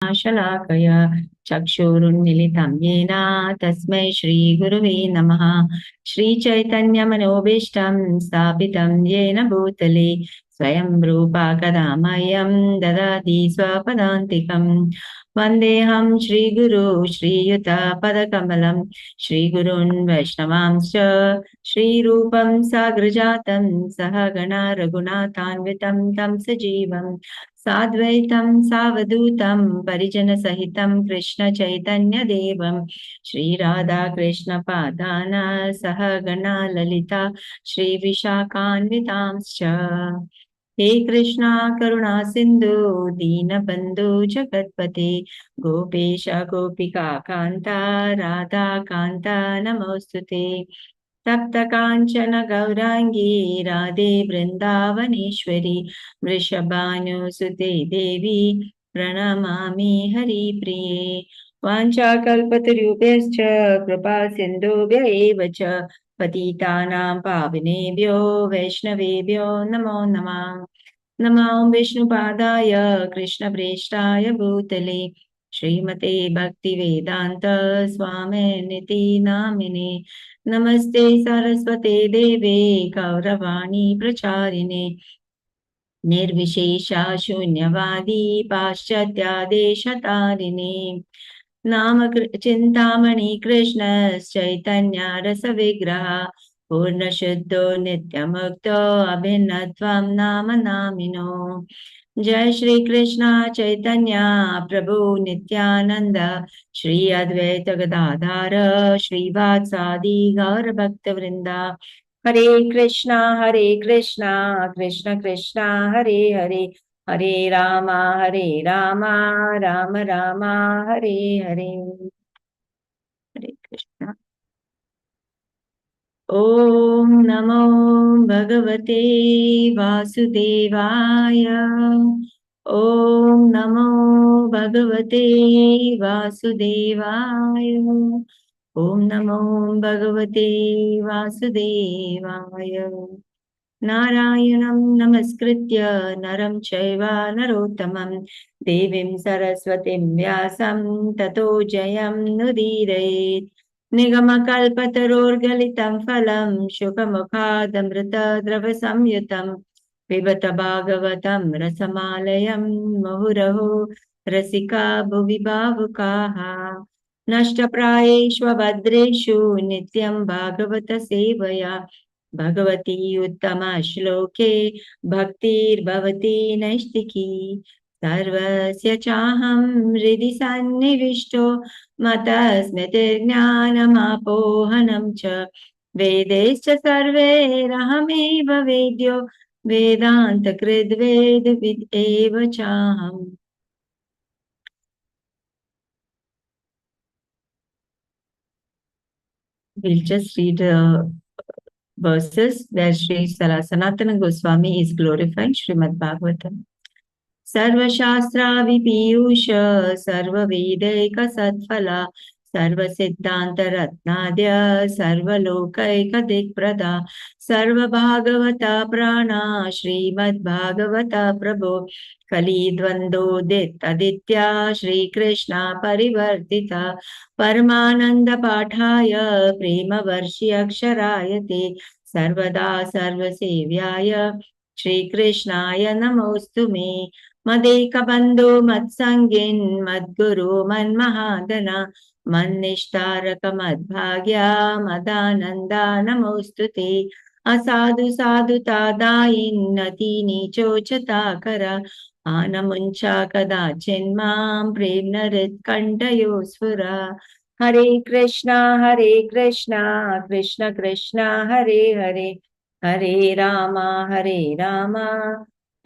शलाकया चक्षुरुन्मिलितं येन तस्मै श्रीगुरुवे नमः। श्रीचैतन्यमनोभीष्टं स्थापितं येन भूतले स्वयं रूपा कदा मह्यं ददाति स्वपदान्तिकम्। वन्देऽहं श्रीगुरु श्रीयुतपदकमलं श्रीगुरून् वैष्णवांश्च श्रीरूपं साग्रजातं सहगणा रघुनाथान्वितं तं सजीवम् साद्वैतं सावधूतं परिजनसहितं कृष्णचैतन्यदेवं श्रीराधाकृष्णपादान सहगणा ललिता श्रीविशाखान्वितांश्च। हे कृष्णा करुणा सिन्धु दीनबन्धु जगत्पते गोपेश गोपिका कान्ता राधा कान्ता नमोऽस्तुते। तप्त काञ्चन गौराङ्गी राधे वृन्दावनेश्वरी वृषभानुसुते देवी प्रणमामि हरिप्रिये। वाञ्छाकल्पतरुभ्यश्च कृपा सिन्धुभ्य एव च पतितानां पावनेभ्यो वैष्णवेभ्यो नमो नमः। नमो विष्णुपादाय कृष्णप्रेष्ठाय भूतले श्रीमते भक्तिवेदान्त स्वामिनिति नामिने। नमस्ते सरस्वते देवे गौरवाणी प्रचारिणे निर्विशेषा शून्यवादी पाश्चात्यादेशतारिणे। नाम चिन्तामणि कृष्णश्चैतन्य रसविग्रह पूर्णशुद्धो नित्यमुक्तो अभिन्नत्वं नाम नामिनो। जय श्री कृष्ण चैतन्य प्रभु नित्यानंद श्री अद्वैत गदाधर श्रीवात्सादि गौर भक्त वृंदा। हरे कृष्णा कृष्ण कृष्ण हरे हरे हरे राम राम राम हरे हरे। हरे कृष्णा। ओम नमो भगवते वासुदेवाय। ओम नमो भगवते वासुदेवाय। ओम नमो भगवते वासुदेवाय। नारायणं नमस्कृत्य नरं चैव नरोत्तमं देवीं सरस्वतीं व्यासं ततो जयमुदीरयेत्। निगमकल्पतरोर्गलितं फलं शुकमुखादमृतद्रवसंयुतं पिबत भागवतं रसमालयं मुहुरहो रसिका भुवि भावुकाः। नष्टप्रायेष्व भद्रेषु नित्यं भागवत सेवया भगवती उत्तमा श्लोके भक्तिर्भवती नैष्टिकी। सर्वस्य चाहं हृदि सन्निविष्टो मतस्मृतिर्ज्ञानमापोहनं च वेदैश्च सर्वैरहमेव वेद्यो वेदान्तकृद्वेदविद् एव चाहम्। We'll just read verses where Sri Sanatana Goswami is glorifying Shrimad Bhagavatam. Sarvashastra Vipiyusha Sarvavedeka Satphala Sarvasiddhanta Ratnadya Sarvalokaika Dikprada Sarvabhagavata Prana Shrimad Bhagavata Prabhu Kali Dvandodit Aditya Shri Krishna Parivartita Paramananda Pathaya Prema Varshi Aksharayate Sarvada Sarvasevyaya Shri Krishnaya Namostu Me मदेकबन्धो मत्सङ्गिन् मद्गुरु मन्महादना मन्निष्ठारक मद्भाग्या मदानन्दा नमोऽस्तु ते। असाधु साधुतादायिन्नति नीचोचताकर आनमुञ्चा कदाचिन्मां प्रेम्नहृत्कण्ठयो स्फुरा। हरे कृष्णा कृष्ण कृष्ण हरे हरे हरे राम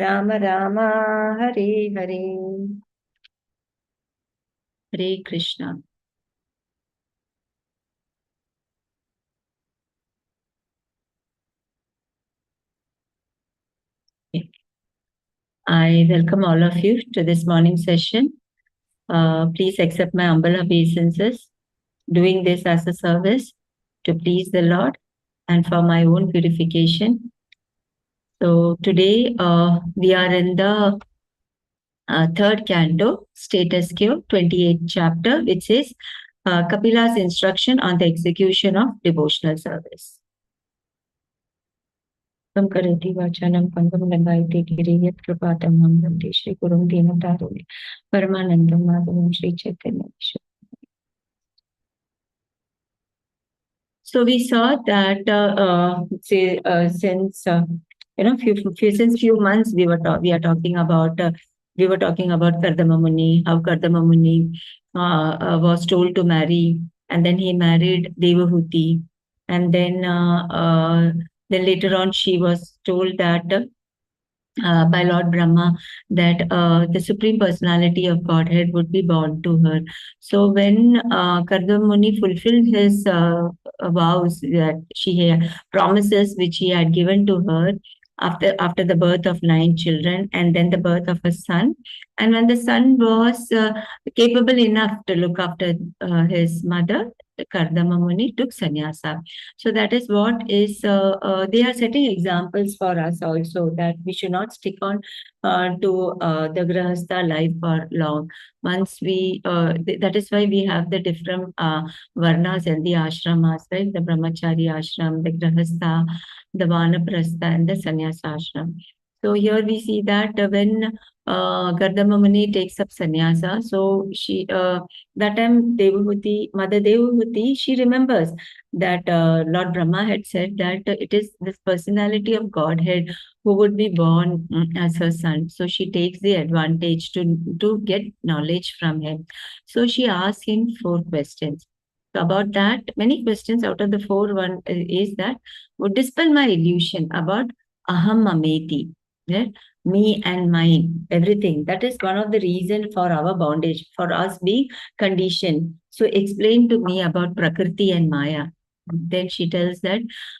राम राम हरे हरे। हरे Krishna. I welcome all of you to this morning session. Please accept my humble obeisances, doing this as a service to please the Lord and for my own purification. So today we are in the third canto, status quo, 28th chapter, which is Kapila's instruction on the execution of devotional service. Karati Vachanam Pangam Lagaiti Giriyat Kripatam Hamdanti Shri Kurum Dina Taruni Paramanandam Madhavam Shri Chaitanya. So we saw that since few months we are talking about Kardama Muni, how Kardama Muni was told to marry, and then he married Devahuti, and then later on she was told that by Lord Brahma that the Supreme Personality of Godhead would be born to her. So when Kardama Muni fulfilled his vows that promises which he had given to her after the birth of 9 children and then the birth of a son, and when the son was capable enough to look after his mother, Kardama Muni took sannyasa. So that is what is, they are setting examples for us also, that we should not stick on to the Grahastha life for long. Once that is why we have the different varnas and the ashramas, right? The Brahmachari ashram, the Grahastha, the Vanaprastha, and the Sannyasa ashram. So here we see that when Kardama Muni takes up sannyasa, so she that time Mother Devahuti, she remembers that Lord Brahma had said that it is this personality of Godhead who would be born as her son. So she takes the advantage to get knowledge from him. So she asks him 4 questions. So about that, many questions out of the 4, one is that would dispel my illusion about aham mameti, right? Me and mine, everything. That is one of the reasons for our bondage, for us being conditioned. So explain to me about Prakriti and Maya. Then she tells that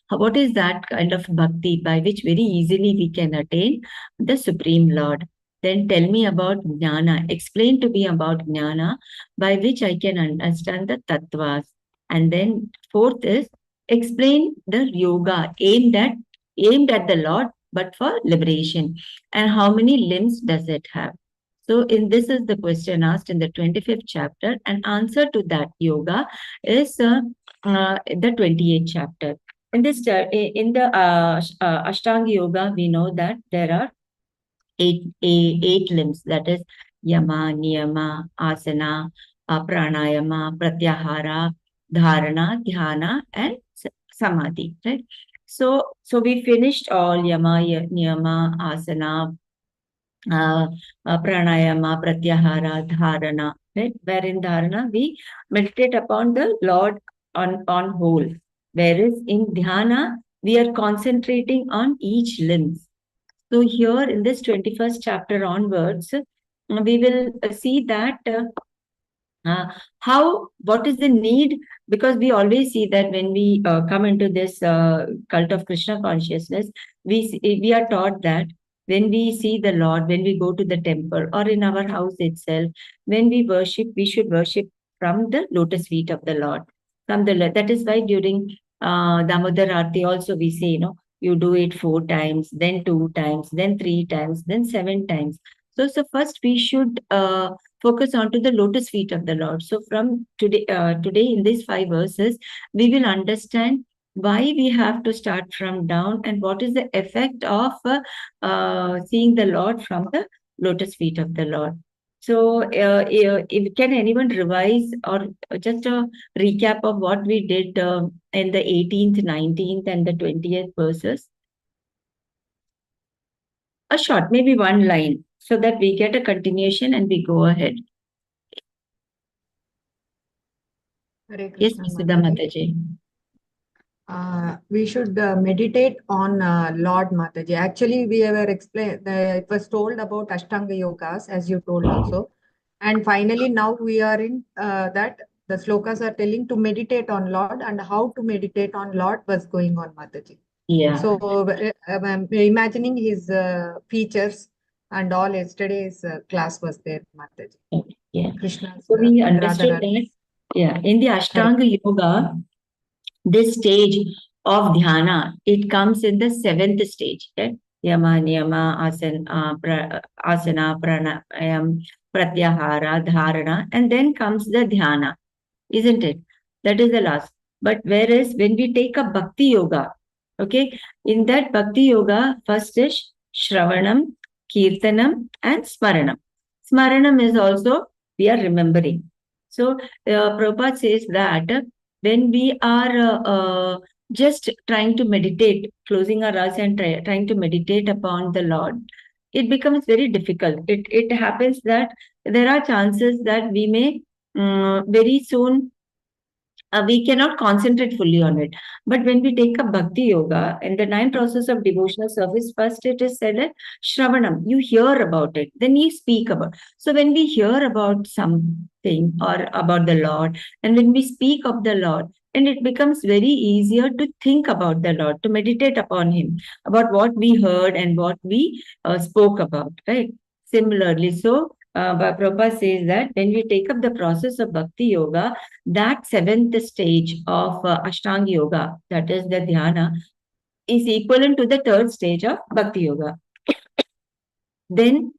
what is that kind of bhakti by which very easily we can attain the Supreme Lord. Then tell me about jnana. Explain to me about jnana by which I can understand the tattvas. And then 4th is explain the yoga aimed at the Lord, but for liberation. And how many limbs does it have? So in this is the question asked in the 25th chapter, and answer to that yoga is the 28th chapter. In the Ashtanga Yoga, we know that there are eight limbs. That is Yama, Niyama, Asana, Pranayama, Pratyahara, Dharana, Dhyana, and Samadhi. Right. So we finished all Yama, Niyama, Asana, pranayama, pratyahara, dharana, right? Where in dharana we meditate upon the Lord on whole. Whereas in dhyana, we are concentrating on each limb. So here in this 21st chapter onwards, we will see that what is the need, because we always see that when we come into this cult of Krishna consciousness, we are taught that when we see the Lord, when we go to the temple or in our house itself, when we worship, we should worship from the lotus feet of the Lord. That is why during Damodar Aarti also we say, you do it 4 times, then 2 times, then 3 times, then 7 times. So first we should focus onto the lotus feet of the Lord. So from today in these 5 verses, we will understand why we have to start from down and what is the effect of seeing the Lord from the lotus feet of the Lord. So can anyone revise or just a recap of what we did in the 18th, 19th and the 20th verses? A short, maybe 1 line, so that we get a continuation and we go ahead. Yes, Sudha Mataji. We should meditate on Lord Mataji. Actually, we were explained. It was told about Ashtanga Yogas, as you told also. And finally, now we are in that the slokas are telling to meditate on Lord, and how to meditate on Lord was going on Mataji. Yeah. So I'm imagining his features and all. Yesterday's class was there, Mataji. Yeah. Krishna's, so we understood that. Yeah. In the Ashtanga Yoga, this stage of dhyana, it comes in the 7th stage. Okay? Yama, Niyama, Asana, Pranayam, Pratyahara, Dharana, and then comes the Dhyana, isn't it? That is the last. But whereas when we take a Bhakti Yoga, okay, in that Bhakti Yoga, first is Shravanam, Kirtanam, and Smaranam. Smaranam is also, we are remembering. So, Prabhupada says that when we are just trying to meditate, closing our eyes and trying to meditate upon the Lord, it becomes very difficult. It happens that there are chances that we may very soon we cannot concentrate fully on it. But when we take a bhakti yoga and the 9 process of devotional service, first it is said that Shravanam, you hear about it, then you speak about. So when we hear about something or about the Lord, and when we speak of the Lord, and it becomes very easier to think about the Lord, to meditate upon Him, about what we heard and what we spoke about, right? Similarly, so Prabhupada says that when we take up the process of bhakti yoga, that 7th stage of Ashtanga Yoga, that is the Dhyana, is equivalent to the 3rd stage of Bhakti Yoga. Then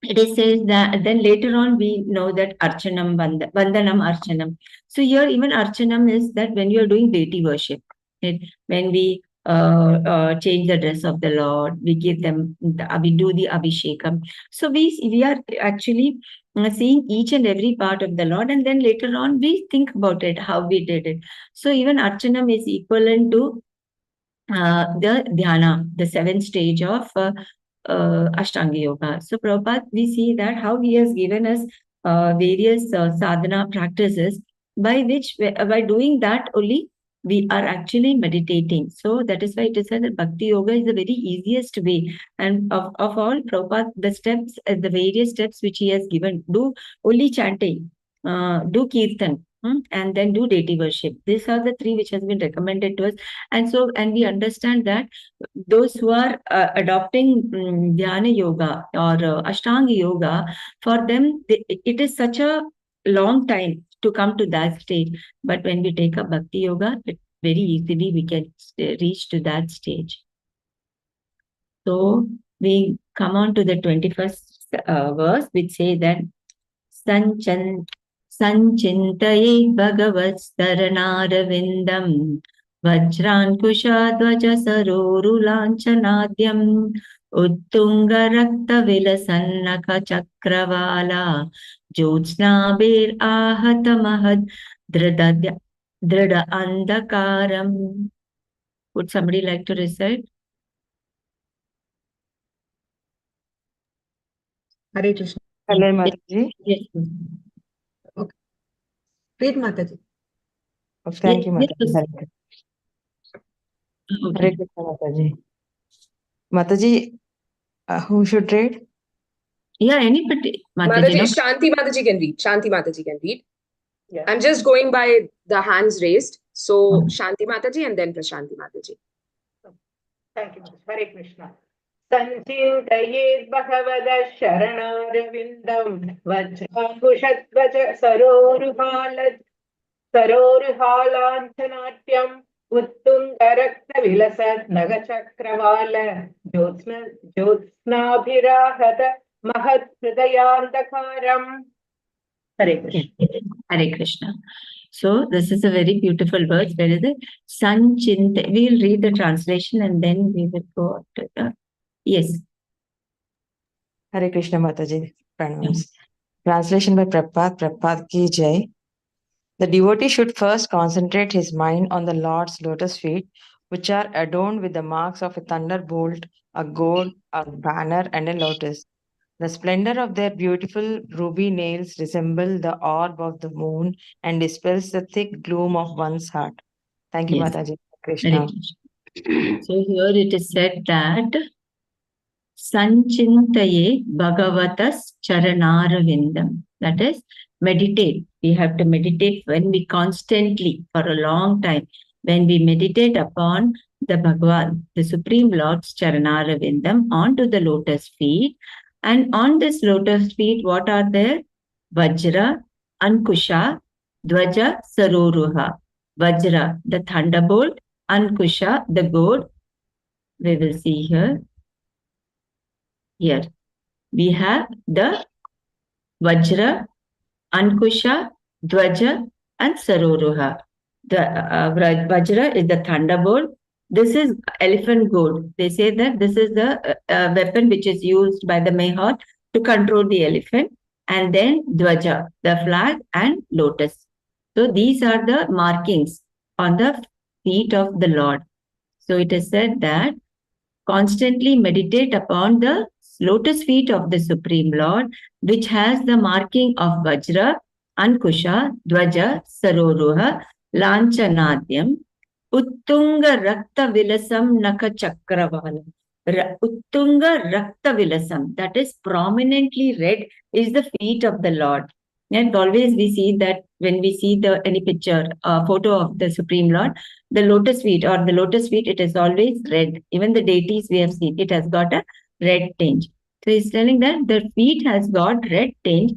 it is says that then later on we know that Archanam, Vandanam, Archanam. So here even Archanam is that when you are doing deity worship, right? When we change the dress of the Lord, we give them, we do the Abhishekam. So we are actually seeing each and every part of the Lord, and then later on we think about it, how we did it. So even Archanam is equivalent to the Dhyana, the 7th stage of Ashtanga Yoga. So Prabhupada, we see that how he has given us various sadhana practices by which, by doing that only, we are actually meditating. So that is why it is said that Bhakti Yoga is the very easiest way. And of all, Prabhupada, the steps, the various steps which he has given, do only chanting, do kirtan, and then do deity worship. These are the 3 which has been recommended to us. And so, and we understand that those who are adopting Dhyana Yoga or Ashtanga Yoga, for them, it is such a long time to come to that stage. But when we take a Bhakti Yoga, very easily we can reach to that stage. So we come on to the 21st verse, which say that Sanchintayet Bhagavastharanarvindam Vajrankushaಧ್ವಜ ಸರೋರುಲಾಂಛನಾದ್ಯಂ ಉತ್ತುಂಗರಕ್ತವಿಲಸನ್ನಕ ಚಕ್ರವಾಲ ಜ್ಯೋತ್ಸ್ನಾಭಿರ್ ಆಹತ Mahad ದೃಢ ಅಂಧಕಾರಂ. Would somebody like to recite? Hare Krishna. Hello, Mataji. Yes. Okay. Read, Mataji. Oh, thank you, Yes, Mataji. yes. Hare Krishna. Okay. Hare Krishna, Mataji. Mataji, who should read? Yeah, anybody. Mataji, no? Shanti Mataji can read. Shanti Mataji can read. Yeah. I'm just going by the hands raised. So Shanti Mataji and then Prashanti Mataji. Thank you, Mataji. Hare Krishna. Sanchintayet Bhagavada Sharanarvindam Vajrankushaಧ್ವಜ सरोरुहालाञ्छनाट्यम् उत्तुङ्गरक्तविलसत् नगचक्रवाल ज्योत्स्नाभिराहत महत्हृदयान्धकारम्. Hare Krishna. Hare Krishna. So this is a very beautiful verse. Where is it? Sanchinte. We'll read the translation and then we will go to the. Yes. Hare Krishna, Mataji. Pranams. Translation by Prabhupada ki jai. The devotee should first concentrate his mind on the Lord's lotus feet, which are adorned with the marks of a thunderbolt, a gourd, a banner, and a lotus. The splendor of their beautiful ruby nails resemble the orb of the moon and dispels the thick gloom of one's heart. Thank you, Yes. Mataji. Hare Krishna. Krishna. So here it is said that Sanchintaye Bhagavatas Charanarvindam. That is, meditate. We have to meditate when we constantly, for a long time, when we meditate upon the Bhagavan, the Supreme Lord's Charanarvindam, onto the lotus feet. And on this lotus feet, what are there? Vajra, Ankusha, Dvaja, Saroruha. Vajra, the thunderbolt. Ankusha, the gourd. We will see here. Here we have the Vajra, Ankusha, Dwaja, and Saroruha. The Vajra is the thunderbolt. This is elephant goad. They say that this is the weapon which is used by the Mehar to control the elephant. And then Dwaja, the flag, and lotus. So these are the markings on the feet of the Lord. So it is said that constantly meditate upon the lotus feet of the Supreme Lord, which has the marking of Vajra, Ankusha, Dwaja, Saroruha, Lanchanadyam, Uttunga Rakta Vilasam Naka Chakravalam. Uttunga Rakta Vilasam, that is prominently red, is the feet of the Lord. And always we see that when we see any picture, photo of the Supreme Lord, the lotus feet or the lotus feet, it is always red. Even the deities we have seen, it has got a red tinge. So he's telling that the feet has got red tinge,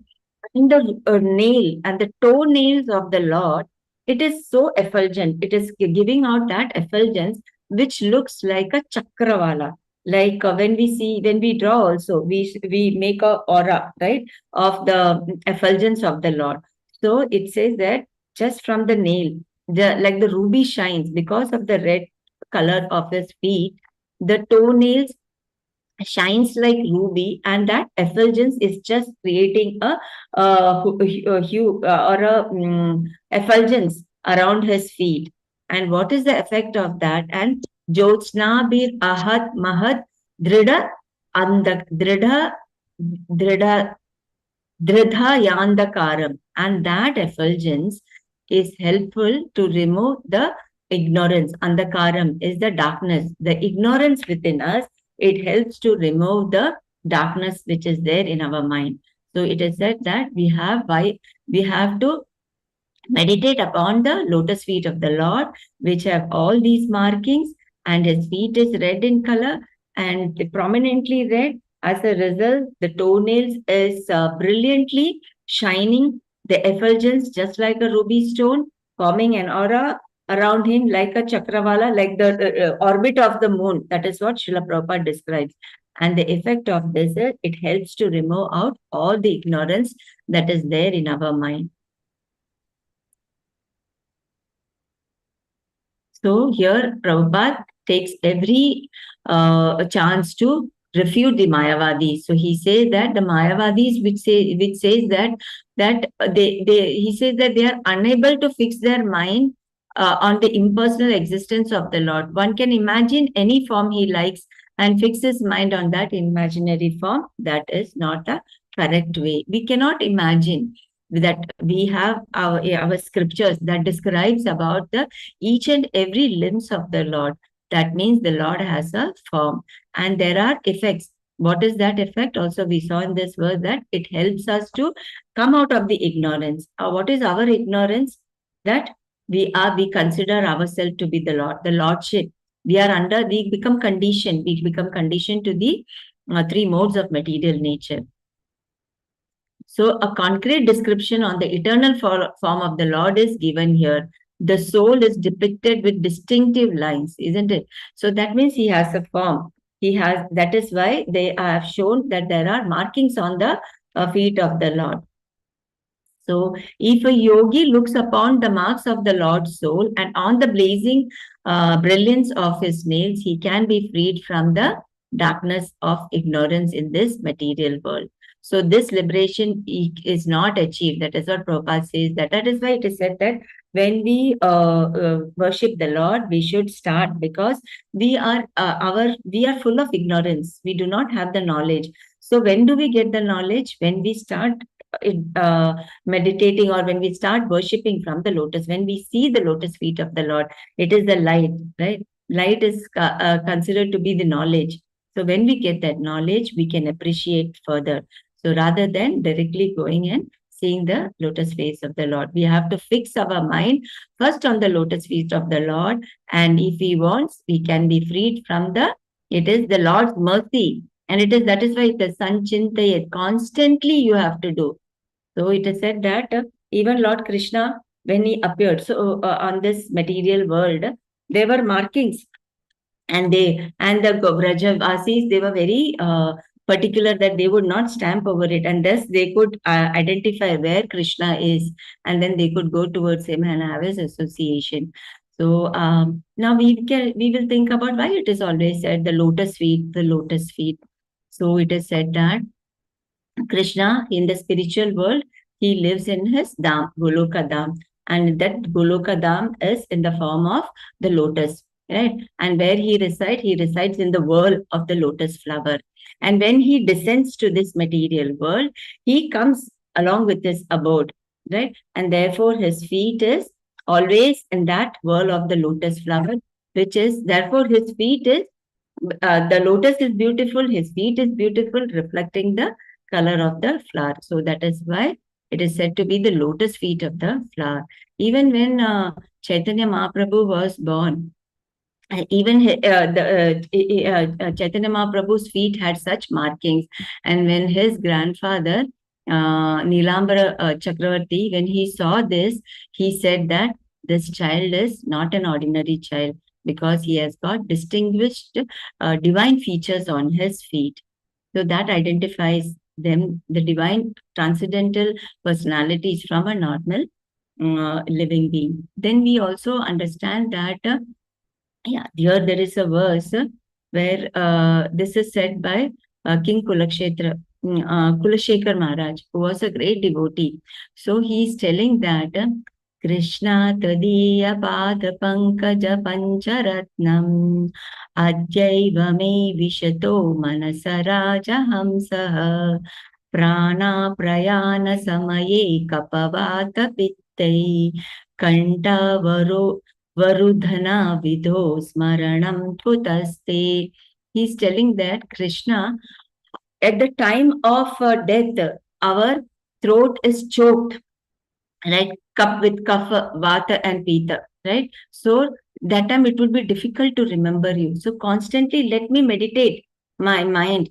and the nail and the toenails of the Lord, it is so effulgent. It is giving out that effulgence which looks like a chakravala. Like when we draw also, we make a aura, right, of the effulgence of the Lord. So it says that just from the nail, like the ruby shines because of the red color of his feet, the toenails shines like ruby, and that effulgence is just creating a hue or effulgence around his feet. And what is the effect of that? And Jyotsna bir ahad mahad drida andak drida Dridha Yandakaram. And that effulgence is helpful to remove the ignorance. Andakaram is the darkness, the ignorance within us. It helps to remove the darkness which is there in our mind. So it is said that we have to meditate upon the lotus feet of the Lord, which have all these markings, and his feet is red in color and prominently red. As a result, the toenails is brilliantly shining, the effulgence just like a ruby stone, forming an aura around him like a chakravala, like the orbit of the moon. That is what Srila Prabhupada describes. And the effect of this is it helps to remove out all the ignorance that is there in our mind. So here Prabhupada takes every chance to refute the Mayavadis. So he says that the Mayavadis, which says that he says that they are unable to fix their mind on the impersonal existence of the Lord. One can imagine any form he likes and fix his mind on that imaginary form. That is not a correct way. We cannot imagine that we have our scriptures that describes about the each and every limbs of the Lord. That means the Lord has a form and there are effects. What is that effect? Also, we saw in this verse that it helps us to come out of the ignorance. What is our ignorance? That we consider ourselves to be the Lord, the Lordship. We become conditioned to the three modes of material nature. So a concrete description on the eternal form of the Lord is given here. The soul is depicted with distinctive lines, isn't it? So that means he has a form. That is why they have shown that there are markings on the feet of the Lord. So if a yogi looks upon the marks of the Lord's soul and on the blazing brilliance of his nails, he can be freed from the darkness of ignorance in this material world. So this liberation is not achieved. That is what Prabhupada says. That is why it is said that when we worship the Lord, we should start, because we are full of ignorance. We do not have the knowledge. So when do we get the knowledge? When we start meditating, or when we start worshipping from the lotus, when we see the lotus feet of the Lord. It is the light, right? Light is considered to be the knowledge. So when we get that knowledge, we can appreciate further. So rather than directly going and seeing the lotus face of the Lord, we have to fix our mind first on the lotus feet of the Lord. And if he wants, we can be freed from it is the Lord's mercy. And that is why it is sanchintayat. Constantly you have to do. So it is said that even Lord Krishna, when he appeared, so on this material world, there were markings. And the Vrajavasis, they were very particular that they would not stamp over it, and thus they could identify where Krishna is, and then they could go towards him and have his association. So now we will think about why it is always said the lotus feet, the lotus feet. So it is said that Krishna in the spiritual world, he lives in his Dham, Goloka Dham. And that Goloka Dham is in the form of the lotus, right? And where he resides in the world of the lotus flower. And when he descends to this material world, he comes along with his abode, right? And therefore his feet is always in that world of the lotus flower, which is, therefore his feet is, the lotus is beautiful, his feet is beautiful, reflecting the color of the flower. So that is why it is said to be the lotus feet of the flower. Even when Chaitanya Mahaprabhu was born, even Chaitanya Mahaprabhu's feet had such markings. And when his grandfather, Nilambara Chakravarti, when he saw this, he said that this child is not an ordinary child because he has got distinguished divine features on his feet. So that identifies them, the divine transcendental personalities from a normal living being. Then we also understand that here there is a verse where this is said by King Kulashekar Maharaj, who was a great devotee. So he is telling that Krishna Tadiya Pada Pankaja Pancharatnam Adjaiva Me Vishato Manasaraja Hamsaha Prana Prayana Samaye Kapavata Pittai Kantavaro Varudhana Vidho Smaranam Tutaste. He's telling that Krishna, at the time of death, our throat is choked, right? Cup with kapha, vata, and pita, right? So that time it will be difficult to remember you. So constantly let me meditate my mind.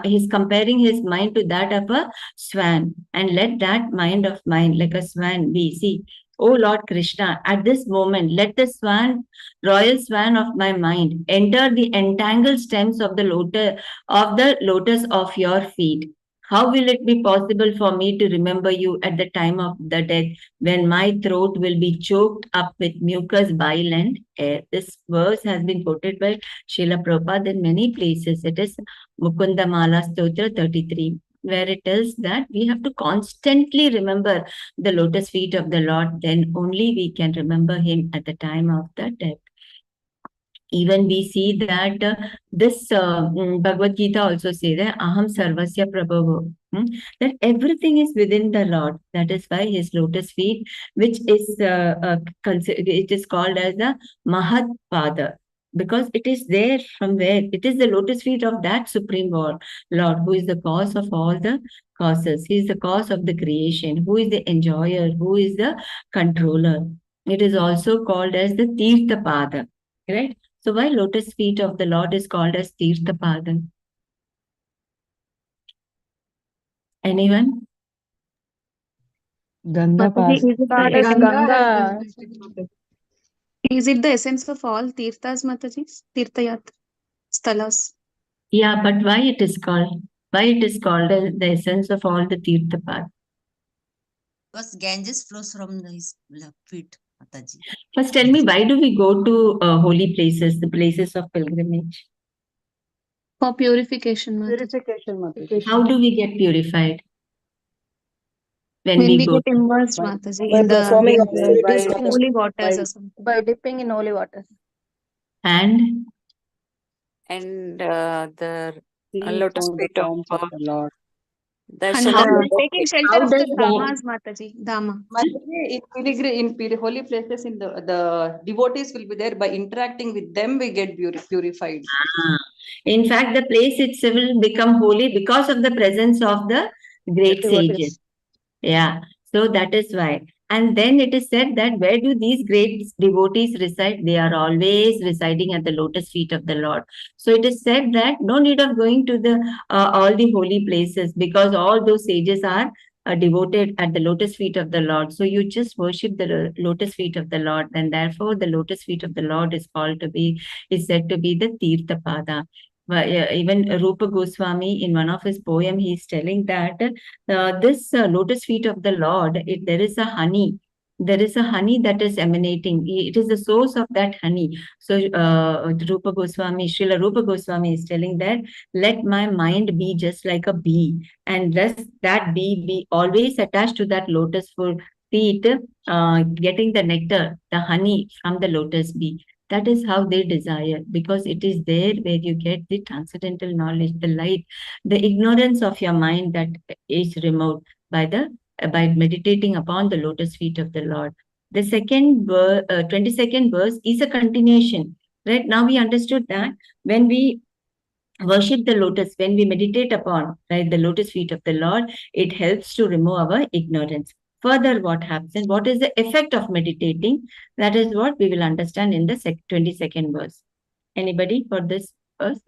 He's comparing his mind to that of a swan, and let that mind of mine, like a swan, be. See, oh Lord Krishna, at this moment, let the swan, royal swan of my mind, enter the entangled stems of the lotus of your feet. How will it be possible for me to remember you at the time of the death, when my throat will be choked up with mucus, bile, and air? This verse has been quoted by Srila Prabhupada in many places. It is Mukunda Mala Stotra 33, where it tells that we have to constantly remember the lotus feet of the Lord. Then only we can remember him at the time of the death. Even we see that this Bhagavad Gita also says that Aham Sarvasya Prabhavo, that everything is within the Lord. That is why his lotus feet, which is it is called as the Mahat Pada, because it is there from where it is the lotus feet of that Supreme Lord, who is the cause of all the causes. He is the cause of the creation, who is the enjoyer, who is the controller. It is also called as the Tirtha Pada, right? So why lotus feet of the Lord is called as Tirtha Pada? Anyone? Ganga Mataji, Pada. is it the essence of all tirthas, Mataji? Tirthayat stalas. Yeah, but why it is called? Why it is called as the essence of all the Tirtha Pada? Because Ganges flows from his feet, Mataji. First tell me, why do we go to holy places, the places of pilgrimage? For purification, Mataji. Purification, Mataji. How do we get purified? When When we go get immersed, By- Mataji, by in the performing with activities, the holy waters or something. by dipping in holy water. and And the Seeing lotus on the feet of forms of the Lord. There's And so how many. taking shelter how of does the that dhamas, Mataji, dhama. In holy places, the devotees will be there. By interacting with them, we get purified. in fact, the place itself will become holy because of the presence of the great Devotees. sages. Yeah, so that is why. And then it is said that where do these great devotees reside? They are always residing at the lotus feet of the Lord. So it is said that no need of going to the all the holy places, because all those sages are devoted at the lotus feet of the Lord. So you just worship the lotus feet of the Lord, and therefore the lotus feet of the Lord is said to be the Tirtha Pada. Even Rupa Goswami, in one of his poem, he is telling that this lotus feet of the Lord, there is a honey. There is a honey that is emanating. It is the source of that honey. So Rupa Goswami, Srila Rupa Goswami is telling that, let my mind be just like a bee, and let that bee be always attached to that lotus feet, getting the nectar, the honey from the lotus bee. That is how they desire, because it is there where you get the transcendental knowledge, the light, the ignorance of your mind that is removed by meditating upon the lotus feet of the Lord. The 22nd verse is a continuation. Right now we understood that when we worship the lotus, when we meditate upon, right, the lotus feet of the Lord, it helps to remove our ignorance. Further, what happens? What is the effect of meditating? That is what we will understand in the 22nd verse. Anybody for this verse?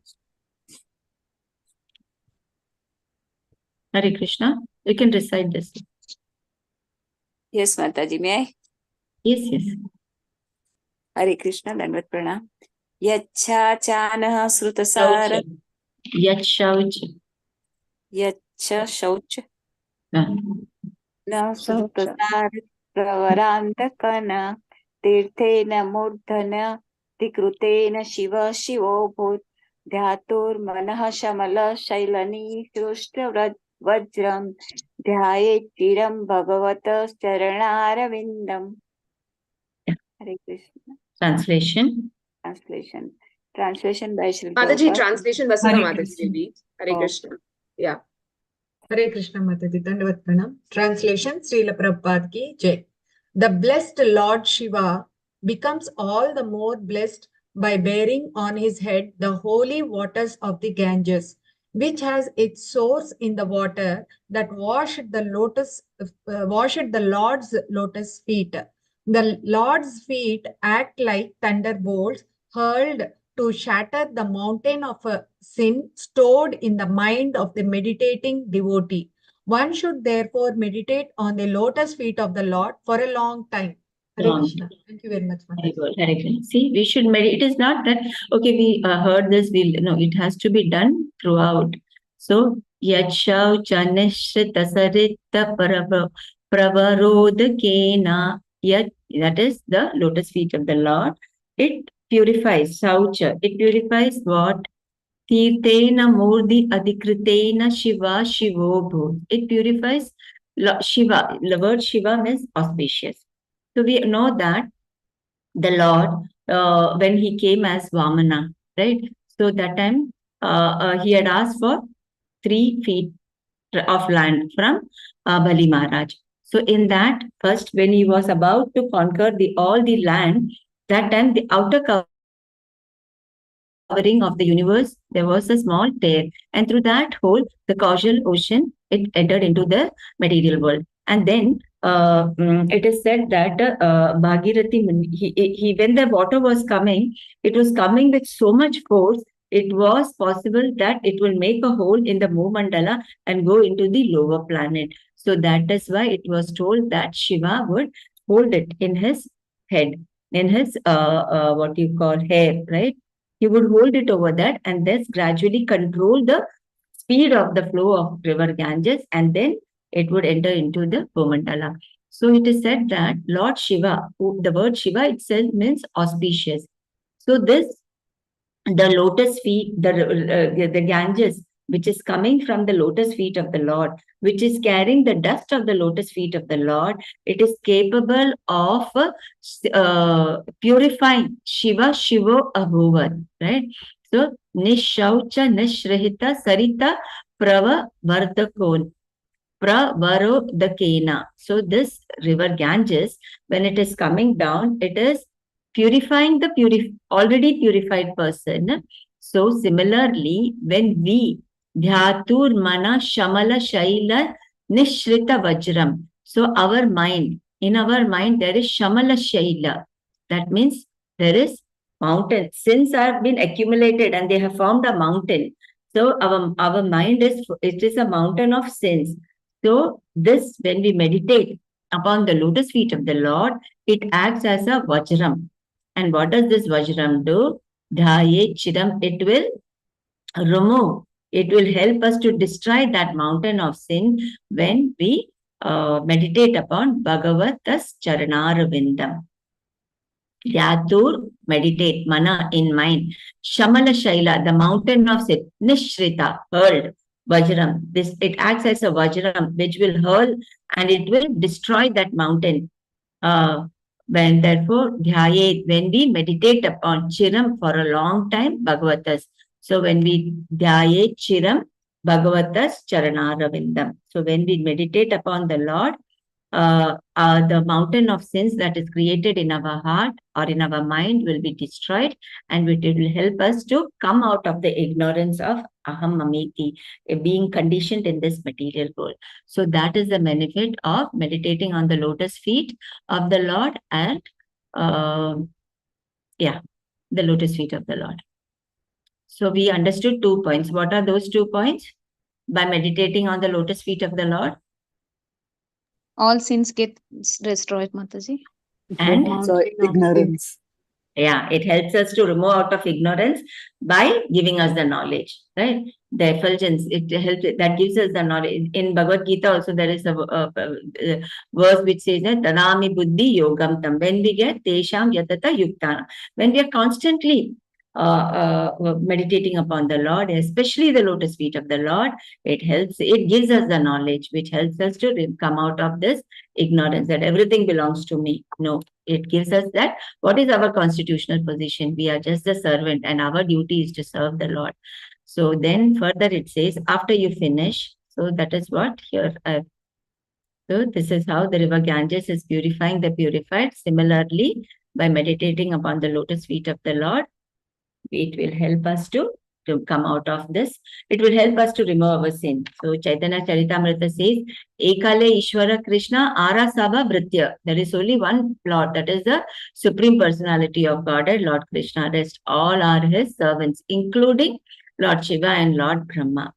Hare Krishna. You can recite this. Yes, Mataji, may I? Yes. Hare Krishna, Dandavat Pranam. Yacha chanah srutasara. Yat shauch. Yacha shauch. Ah. Na srutasara pravarantakana. Tirthena murdhana. Tikrutena shiva shivo bhut. Dhyatur manah shamala shailani srushta vajram. Dhyaye tiram bhagavata charanarvindam. Hare Krishna. Translation. Translation by Srila Mataji, Prabhupada. translation Vasudha Hare Mataji Krishna. will be. Hare Krishna. Yeah. Hare Krishna Mataji, Dandavat Pranam. Translation, Srila Prabhupada ki Jai. The blessed Lord Shiva becomes all the more blessed by bearing on his head the holy waters of the Ganges, which has its source in the water that washed the Lord's lotus feet. The Lord's feet act like thunderbolts hurled to shatter the mountain of sin stored in the mind of the meditating devotee. One should therefore meditate on the lotus feet of the Lord for a long time. Hare Krishna. Thank you very much, Very Mataji. good. Hare Krishna. See, we should meditate. It is not that, okay, we heard this, no, it has to be done throughout. So, Yachau Chanishrita Sarita Pravarodakena, Yat, that is the lotus feet of the Lord. It purifies, Saucha, it purifies what? Tirthena Murdi Adikritena Shiva Shivo Bhut. It purifies Shiva. The word Shiva means auspicious. So we know that the Lord, when he came as Vamana, right? So that time he had asked for 3 feet of land from Bali Maharaj. So in that, first when he was about to conquer all the land, that time the outer covering of the universe, there was a small tear, and through that hole, the causal ocean, it entered into the material world. And then it is said that Bhagirathi, when the water was coming, it was coming with so much force, it was possible that it will make a hole in the Moomandala and go into the lower planet. So that is why it was told that Shiva would hold it in his head, in his what you call hair, right? He would hold it over that and thus gradually control the speed of the flow of river Ganges, and then it would enter into the Bhumandala. So it is said that Lord Shiva, the word Shiva itself means auspicious. So the lotus feet, the Ganges, which is coming from the lotus feet of the Lord, which is carrying the dust of the lotus feet of the Lord, it is capable of purifying Shiva Abhuvat, right? So, Nishaucha Nishrihita Sarita Prava Vardakon. Pravarodakena. So this river Ganges, when it is coming down, it is purifying the already purified person. So similarly, when we dhyatur mana shamala shaila nishrita vajram. So our mind, in our mind, there is shamala shaila. That means there is mountain. Sins have been accumulated and they have formed a mountain. So our mind is a mountain of sins. So this, when we meditate upon the lotus feet of the Lord, it acts as a vajram. And what does this vajram do? Dhyaye chiram, it will remove. It will help us to destroy that mountain of sin when we meditate upon Bhagavatas Charanarvindam. Dhyatur, meditate, mana in mind. Shamala Shaila, the mountain of sit, Nishrita, hurled. Vajram, this it acts as a Vajram which will hurl and it will destroy that mountain. When therefore dhyayet, when we meditate upon Chiram for a long time, Bhagavatas. So when we dhyayet Chiram, Bhagavatas Charanarvindam. So when we meditate upon the Lord, the mountain of sins that is created in our heart or in our mind will be destroyed, and it will help us to come out of the ignorance of aham mamiti, being conditioned in this material world. So that is the benefit of meditating on the lotus feet of the Lord and the lotus feet of the Lord. So we understood 2 points. What are those 2 points? By meditating on the lotus feet of the Lord, All sins get destroyed, Mataji. and ignorance. Yeah, it helps us to remove out of ignorance by giving us the knowledge, right? The effulgence, it helps, that gives us the knowledge. In Bhagavad Gita also there is a verse which says that Tadami Buddhi Yogam Tam. When we get Tesham Yatata Yuktana, when we are constantly meditating upon the Lord, especially the lotus feet of the Lord, it gives us the knowledge which helps us to come out of this ignorance that everything belongs to me. No, it gives us that what is our constitutional position? We are just the servant and our duty is to serve the Lord. So then further it says, after you finish, so that is what here. So this is how the river Ganges is purifying the purified. Similarly, by meditating upon the lotus feet of the Lord, it will help us to come out of this. It will help us to remove our sin. So Chaitanya Charitamrita says, Ekale Ishvara Krishna Ara Sava Bhritya. There is only one Lord, that is the Supreme Personality of Godhead, Lord Krishna. Rest all are his servants, including Lord Shiva and Lord Brahma.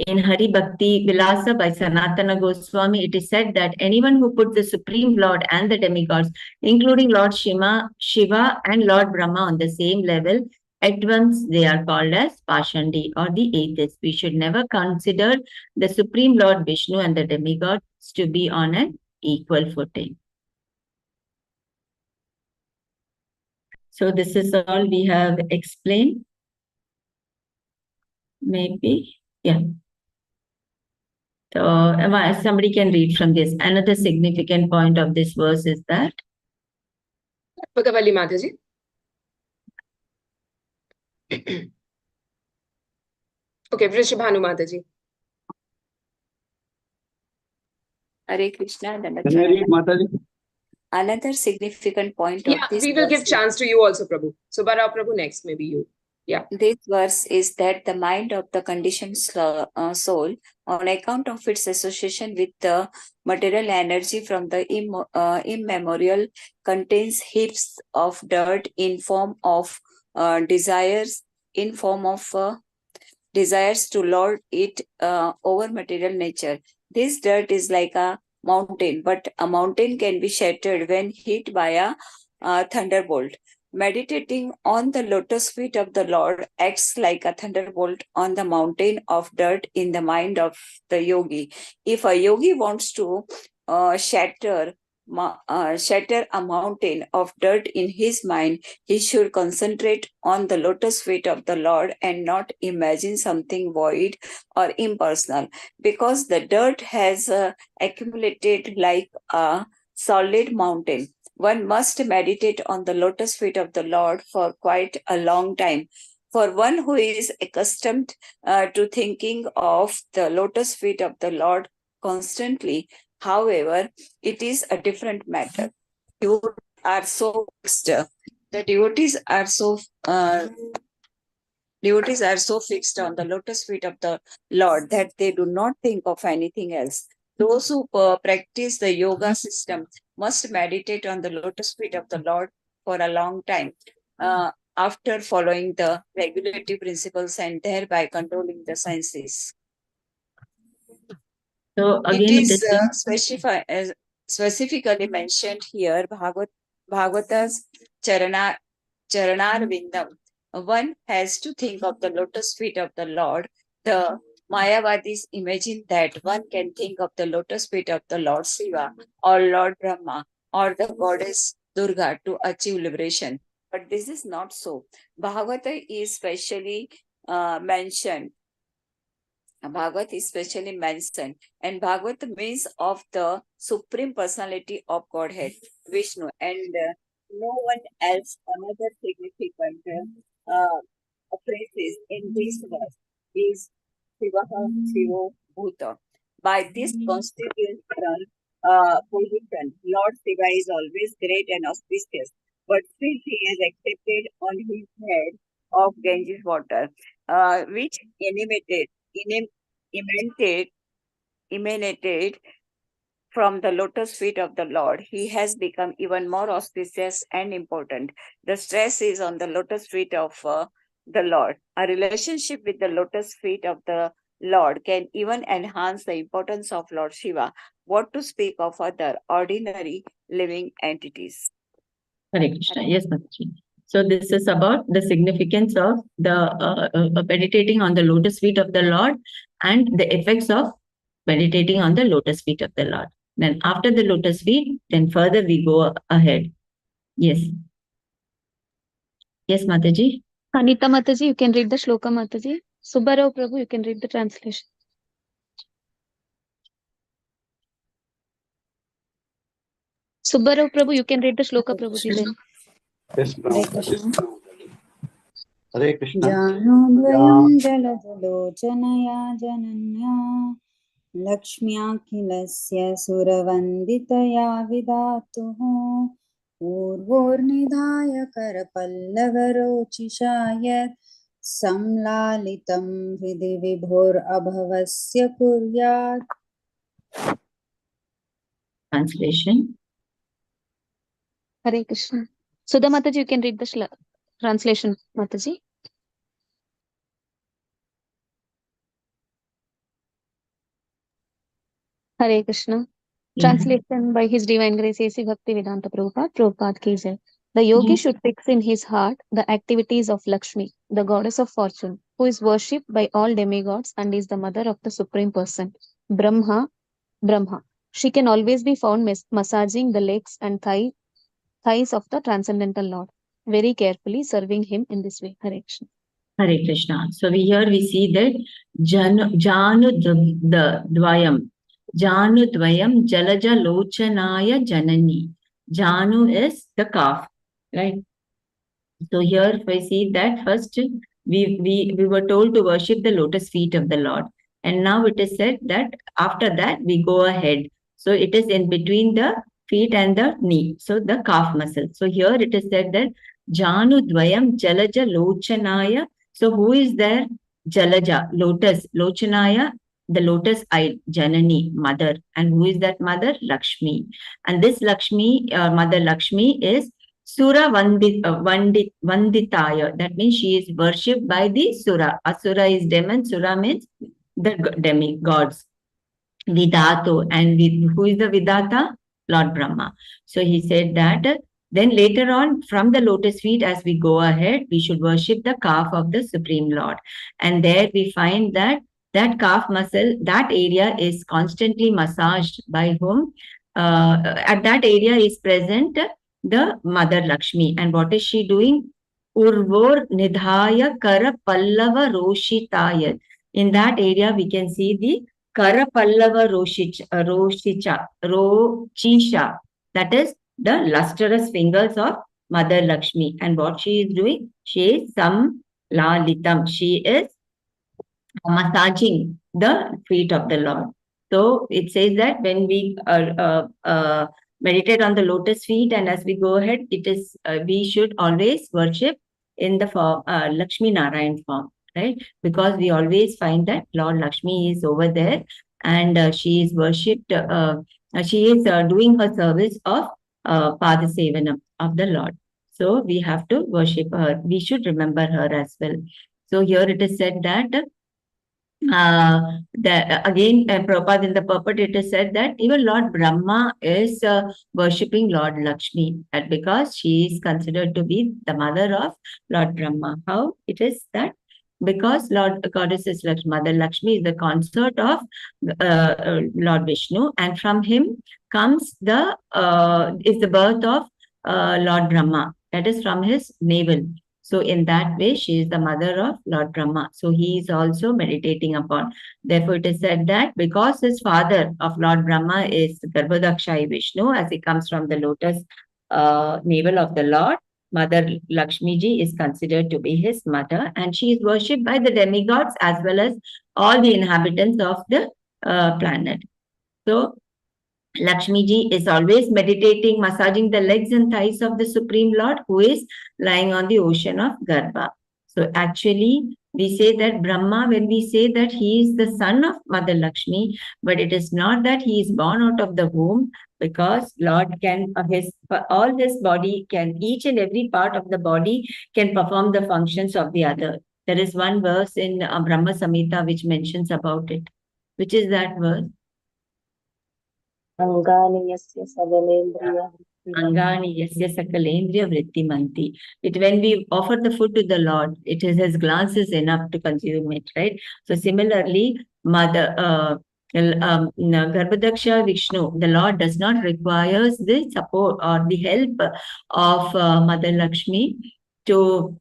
In Hari Bhakti Vilasa by Sanatana Goswami, it is said that anyone who puts the Supreme Lord and the demigods, including Lord Shiva and Lord Brahma on the same level, at once they are called as Pashandi or the atheists. We should never consider the Supreme Lord Vishnu and the demigods to be on an equal footing. So this is all we have explained. Maybe, yeah. So somebody can read from this. Another significant point of this verse is that Bhagavalli Mataji. Okay, Vrishabhanu Mataji. Hare Krishna. Can I read, Mataji? Another significant point Yeah, of this we will give verse chance to you also, Prabhu. So Bara Prabhu next, maybe you. Yeah. This verse is that the mind of the conditioned soul, on account of its association with the material energy from the immemorial, contains heaps of dirt in form of desires to lord it over material nature. This dirt is like a mountain, but a mountain can be shattered when hit by a thunderbolt. Meditating on the lotus feet of the Lord acts like a thunderbolt on the mountain of dirt in the mind of the yogi. If a yogi wants to shatter a mountain of dirt in his mind, he should concentrate on the lotus feet of the Lord and not imagine something void or impersonal, because the dirt has accumulated like a solid mountain. One must meditate on the lotus feet of the Lord for quite a long time. For one who is accustomed to thinking of the lotus feet of the Lord constantly, however, it is a different matter. The devotees are so fixed on the lotus feet of the Lord that they do not think of anything else. Those who practice the yoga system must meditate on the lotus feet of the Lord for a long time after following the regulative principles and thereby controlling the senses. So again, it is specifically mentioned here, Bhagavata's Charanarvindam. one has to think of the lotus feet of the Lord. The Mayavadis imagine that one can think of the lotus feet of the Lord Shiva or Lord Brahma or the goddess Durga to achieve liberation. But this is not so. Bhagavata is specially mentioned. Bhagavat is specially mentioned, and Bhagavat means of the Supreme Personality of Godhead, Vishnu, and no one else. Another significant phrases in this verse is Shivaha Shivo Bhuta. By this constitutional position, Lord Shiva is always great and auspicious, but since he is accepted on his head of Ganges water, which emanated from the lotus feet of the Lord, he has become even more auspicious and important. The stress is on the lotus feet of the Lord. A relationship with the lotus feet of the Lord can even enhance the importance of Lord Shiva. What to speak of other ordinary living entities? Hare Krishna. Yes, Mataji. So this is about the significance of the meditating on the lotus feet of the Lord and the effects of meditating on the lotus feet of the Lord. Then after the lotus feet, then further we go ahead. Yes. Yes, Mataji. Anita Mataji, you can read the shloka Mataji. Subbarao Prabhu, you can read the translation. Subbarao Prabhu, you can read the shloka Prabhuji then. Yes, Hare Krishna. Hare Krishna. Janodvayam jaladalocanaya jananya Lakshmyakhilesya suravanditaya vidatuh Urvornidhaya karapallavarochishayat Samlalitam hridi vibhor abhavasya kuryat. Translation. Hare Krishna. Sudha Mataji, you can read the translation Mataji. Hare Krishna. Translation by His Divine Grace A.C. Bhaktivedanta Prabhupada. Prabhupada ki jai. The yogi should fix in his heart the activities of Lakshmi, the goddess of fortune, who is worshipped by all demigods and is the mother of the Supreme Person, Brahma. She can always be found massaging the legs and thighs of the Transcendental Lord, very carefully serving him in this way. Hare Krishna. Hare Krishna. So we see that Dvayam. Janu Dvayam Jalaja Lochanaya Janani. Janu is the calf, right? So here we see that first we were told to worship the lotus feet of the Lord. And now it is said that after that we go ahead. So it is in between the feet and the knee. So the calf muscle. So here it is said that Janu Dvayam Jalaja Lochanaya. So who is there? Jalaja, lotus, Lochanaya, the lotus eyed Janani, mother. And who is that mother? Lakshmi. And this Lakshmi, Mother Lakshmi is Sura Vanditaya. That means she is worshipped by the Sura. Asura is demon. Sura means the demigods. Vidatu. And who is the Vidata? Lord Brahma. So he said that then later on, from the lotus feet, as we go ahead, we should worship the calf of the Supreme Lord. And there we find that that calf muscle, that area is constantly massaged by whom? At that area is present the Mother Lakshmi. And what is she doing? Urvor Nidhaya Kara Pallava Roshitaya. In that area, we can see the Kara Pallava Rochisha. That is the lustrous fingers of Mother Lakshmi. And what she is doing? She is Samlalitam. She is massaging the feet of the Lord. So it says that when we meditate on the lotus feet and as we go ahead, it is we should always worship in the form Lakshmi Narayan form, right? Because we always find that Lord Lakshmi is over there and she is worshipped. She is doing her service of Padasevanam of the Lord. So we have to worship her. We should remember her as well. So here it is said that Prabhupada in the purport, it is said that even Lord Brahma is worshipping Lord Lakshmi, that because she is considered to be the mother of Lord Brahma. How it is that? Because Lord Goddess is Mother Lakshmi is the consort of Lord Vishnu, and from him comes the birth of Lord Brahma. That is from his navel. So in that way, she is the mother of Lord Brahma. So he is also meditating upon. Therefore, it is said that because his father of Lord Brahma is Garbhodakshai Vishnu, as he comes from the lotus navel of the Lord, Mother Lakshmi ji is considered to be his mother, and she is worshipped by the demigods as well as all the inhabitants of the planet. So Lakshmi ji is always meditating, massaging the legs and thighs of the Supreme Lord who is lying on the ocean of Garbha. So actually, we say that Brahma, when we say that he is the son of Mother Lakshmi, but it is not that he is born out of the womb, because Lord can, all his body can, each and every part of the body can perform the functions of the other. There is one verse in Brahma Samhita which mentions about it. Which is that verse? Angani yasya sagalendriya Angani yasya sakalendriya vrittimanti. When we offer the food to the Lord, it is his glance is enough to consume it, right? So similarly, Garbhadaksha Vishnu, the Lord does not require the support or the help of Mother Lakshmi to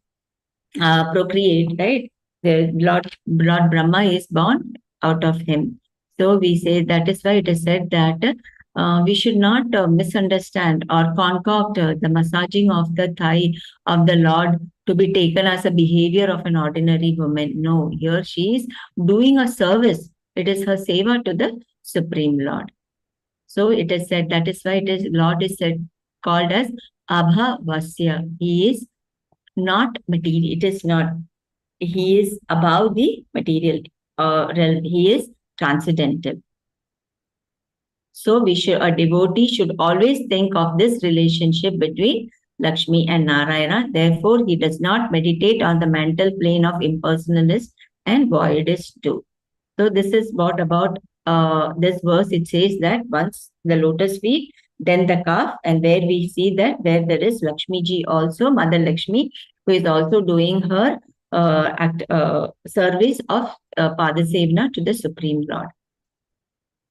procreate, right? The Lord Brahma is born out of him. So we say that is why it is said that we should not misunderstand or concoct the massaging of the thigh of the Lord to be taken as a behavior of an ordinary woman. No, here she is doing a service. It is her seva to the Supreme Lord. So it is said, that is why it is Lord is said called as Abhavasya. He is not material. It is not. He is above the material realm. He is transcendental. So a devotee should always think of this relationship between Lakshmi and Narayana. Therefore, he does not meditate on the mental plane of impersonalists and voidists too. So this is what about this verse. It says that once the lotus feet, then the calf, and where we see that where there is Lakshmi ji also, Mother Lakshmi, who is also doing her service of Padasevna to the Supreme Lord.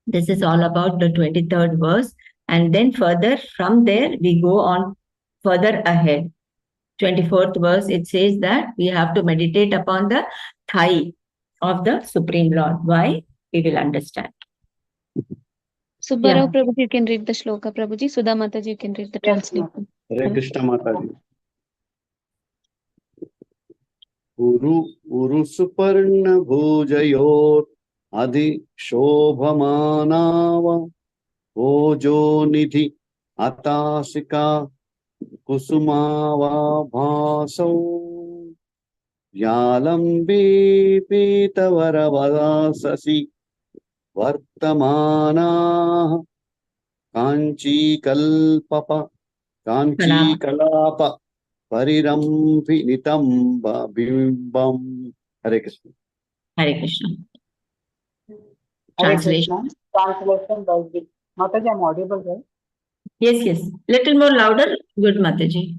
This is all about the 23rd verse. And then further from there, we go on further ahead. 24th verse, it says that we have to meditate upon the thigh of the Supreme Lord. Why? We will understand. Subbarao Prabhuji, you can read the shloka. Prabhuji, Sudha Mataji, you can read the translation. Hare Krishna Mataji. Uru Suparna Bhujayor Adi Shobhamanava Ojo Nidhi Atasika Kusumava Bhaso Yalambi Pitavaravada Sasi Vartamana Kanchi Kalpapa Kanchi Kalapa Parirampi Nitamba Bimbam. Hare Krishna. Hare Krishna. Hare Translation. Krishna. Translation by the Mataji, I'm audible, right? Yes. Little more louder. Good, Mataji.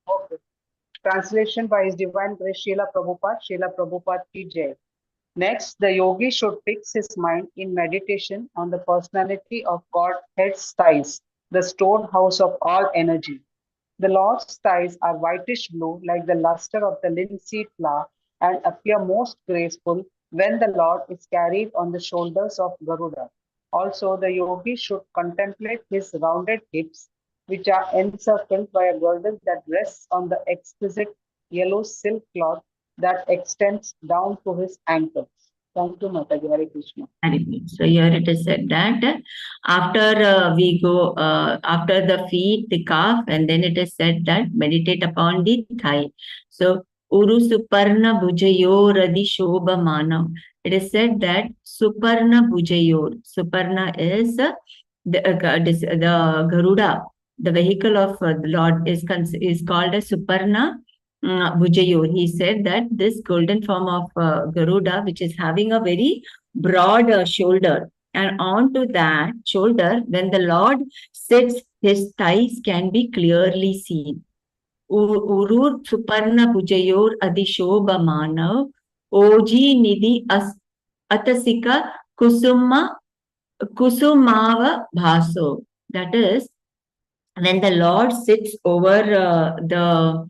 Okay. Translation by His Divine Grace Srila Prabhupada ki Jai. Next, the yogi should fix his mind in meditation on the personality of Godhead's thighs, the storehouse of all energy. The Lord's thighs are whitish blue like the luster of the linseed flower and appear most graceful when the Lord is carried on the shoulders of Garuda. Also, the yogi should contemplate his rounded hips, which are encircled by a girdle that rests on the exquisite yellow silk cloth that extends down to his ankles. Thank you, Mataji. Hare Krishna. So here it is said that after we go after the feet, the calf, and then it is said that meditate upon the thigh. So Uru Suparna Bhujayor Adi Shobha Manav. It is said that Suparna Bhujayor. Suparna is the Garuda, the vehicle of the Lord is called as Suparna Bhujayor, he said that this golden form of Garuda, which is having a very broad shoulder, and onto that shoulder, when the Lord sits, his thighs can be clearly seen. Urur Suparna Bhujayor Adishobha Manav Oji Nidhi Atasika Kusumava Bhaso. That is, when the Lord sits over the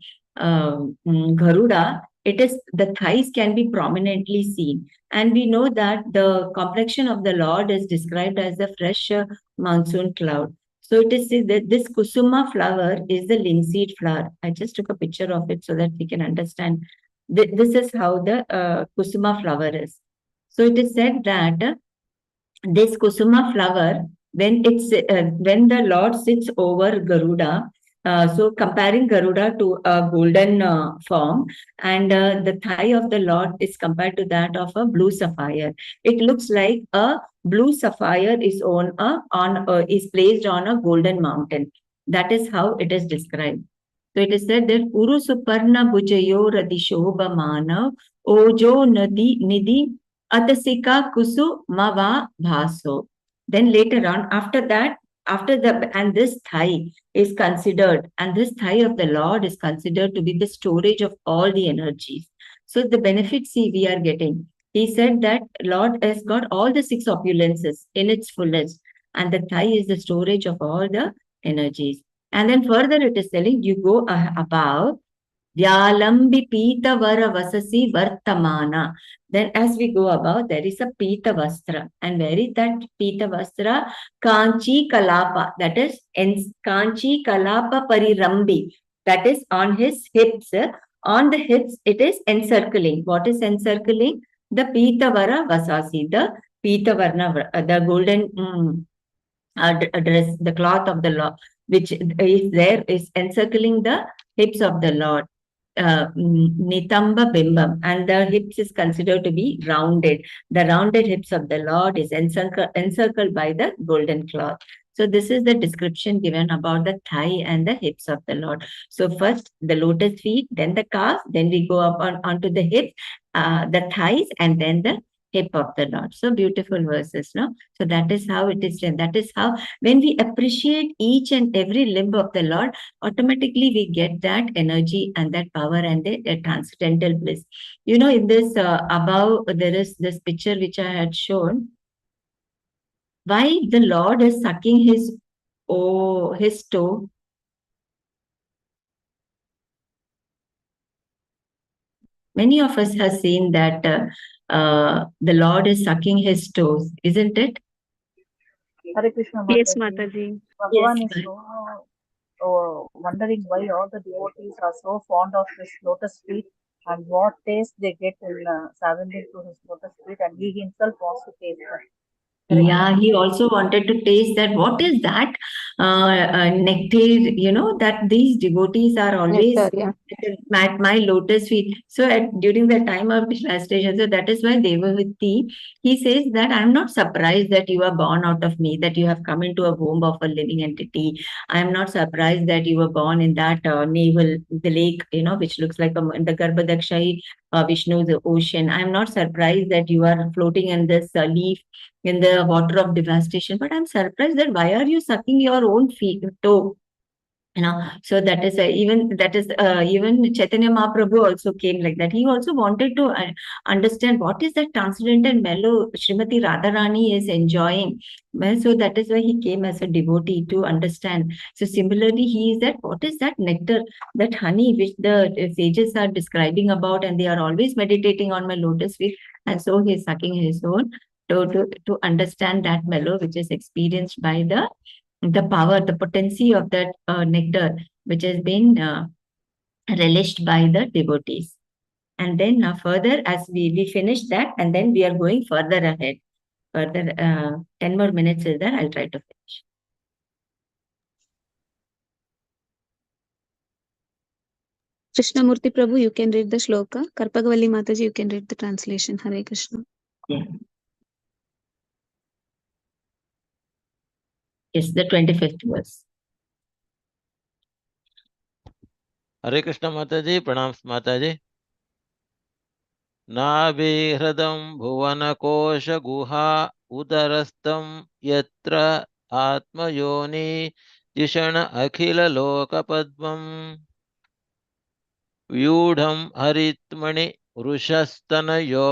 Garuda, it is the thighs can be prominently seen. And we know that the complexion of the Lord is described as a fresh monsoon cloud. So it is said that this kusuma flower is the linseed flower. I just took a picture of it so that we can understand. This is how the kusuma flower is. So it is said that this kusuma flower, when the Lord sits over Garuda, so comparing Garuda to a golden form, and the thigh of the Lord is compared to that of a blue sapphire. It looks like a blue sapphire is is placed on a golden mountain. That is how it is described. So it is said that Uru Suparna Bhujayo Radishobha Manav Ojo Nidhi Atasika Kusu Mava Bhaso. Then later on, after that, and this thigh is considered, and this thigh of the Lord is considered to be the storage of all the energies. So the benefits we are getting. He said that Lord has got all the six opulences in its fullest, and the thigh is the storage of all the energies. And then further it is telling you go above Vyalambi Pita Vara Vasasi Vartamana. Then as we go above, there is a Pita Vastra. And where is that Pita Vastra? Kanchi Kalapa. That is Kanchi Kalapa Parirambi. That is on his hips. On the hips, it is encircling. What is encircling? The Pita Vara Vasasi. The Pita Varna, the golden dress, the cloth of the Lord, which is there, is encircling the hips of the Lord. Nitamba Bimbam, and the hips is considered to be rounded. The rounded hips of the Lord is encircled by the golden cloth. So this is the description given about the thigh and the hips of the Lord. So first the lotus feet, then the calf, then we go up onto the hips, the thighs, and then the hip of the Lord. So beautiful verses, no? So that is how it is done. That is how when we appreciate each and every limb of the Lord, automatically we get that energy and that power and the transcendental bliss. You know, in this above, there is this picture which I had shown. Why the Lord is sucking his toe. Many of us have seen that the Lord is sucking his toes, isn't it? Hare Krishna Yes, Mataji. Mataji. Bhagavan Yes. is so wondering why all the devotees are so fond of his lotus feet and what taste they get in surrendering to his lotus feet, and he himself wants to taste that. Yeah, he also wanted to taste that. What is that nectar? You know, that these devotees are always Nectar, yeah. at my lotus feet. So during the time of demonstration, so that is why Devavati, he says that I'm not surprised that you are born out of me, that you have come into a womb of a living entity. I am not surprised that you were born in that navel, the lake, you know, which looks like the Garbhadakshayi Vishnu, the ocean. I'm not surprised that you are floating in this leaf in the water of devastation. But I'm surprised that why are you sucking your own toe? You know, so that is even Chaitanya Mahaprabhu also came like that. He also wanted to understand what is that transcendental mellow Srimati Radharani is enjoying. Well, so that is why he came as a devotee to understand. So similarly, he is that what is that nectar, that honey which the sages are describing about, and they are always meditating on my lotus feet, and so he is sucking his own to understand that mellow which is experienced by the power, the potency of that nectar, which has been relished by the devotees. And then further, as we finish that, and then we are going further ahead. Further, 10 more minutes is there. I'll try to finish. Krishnamurti Prabhu, you can read the shloka. Karpagavalli Mataji, you can read the translation. Hare Krishna. Yeah. Yes, the 25th verse. हरे कृष्ण माताजी, प्रणाम माताजी। नाभिहृदं भुवनकोश गुहा उदरस्थं यत्र आत्मयोनि जिषण अखिललोकपद्मम् व्यूढं हरित्मणि वृषस्तनयो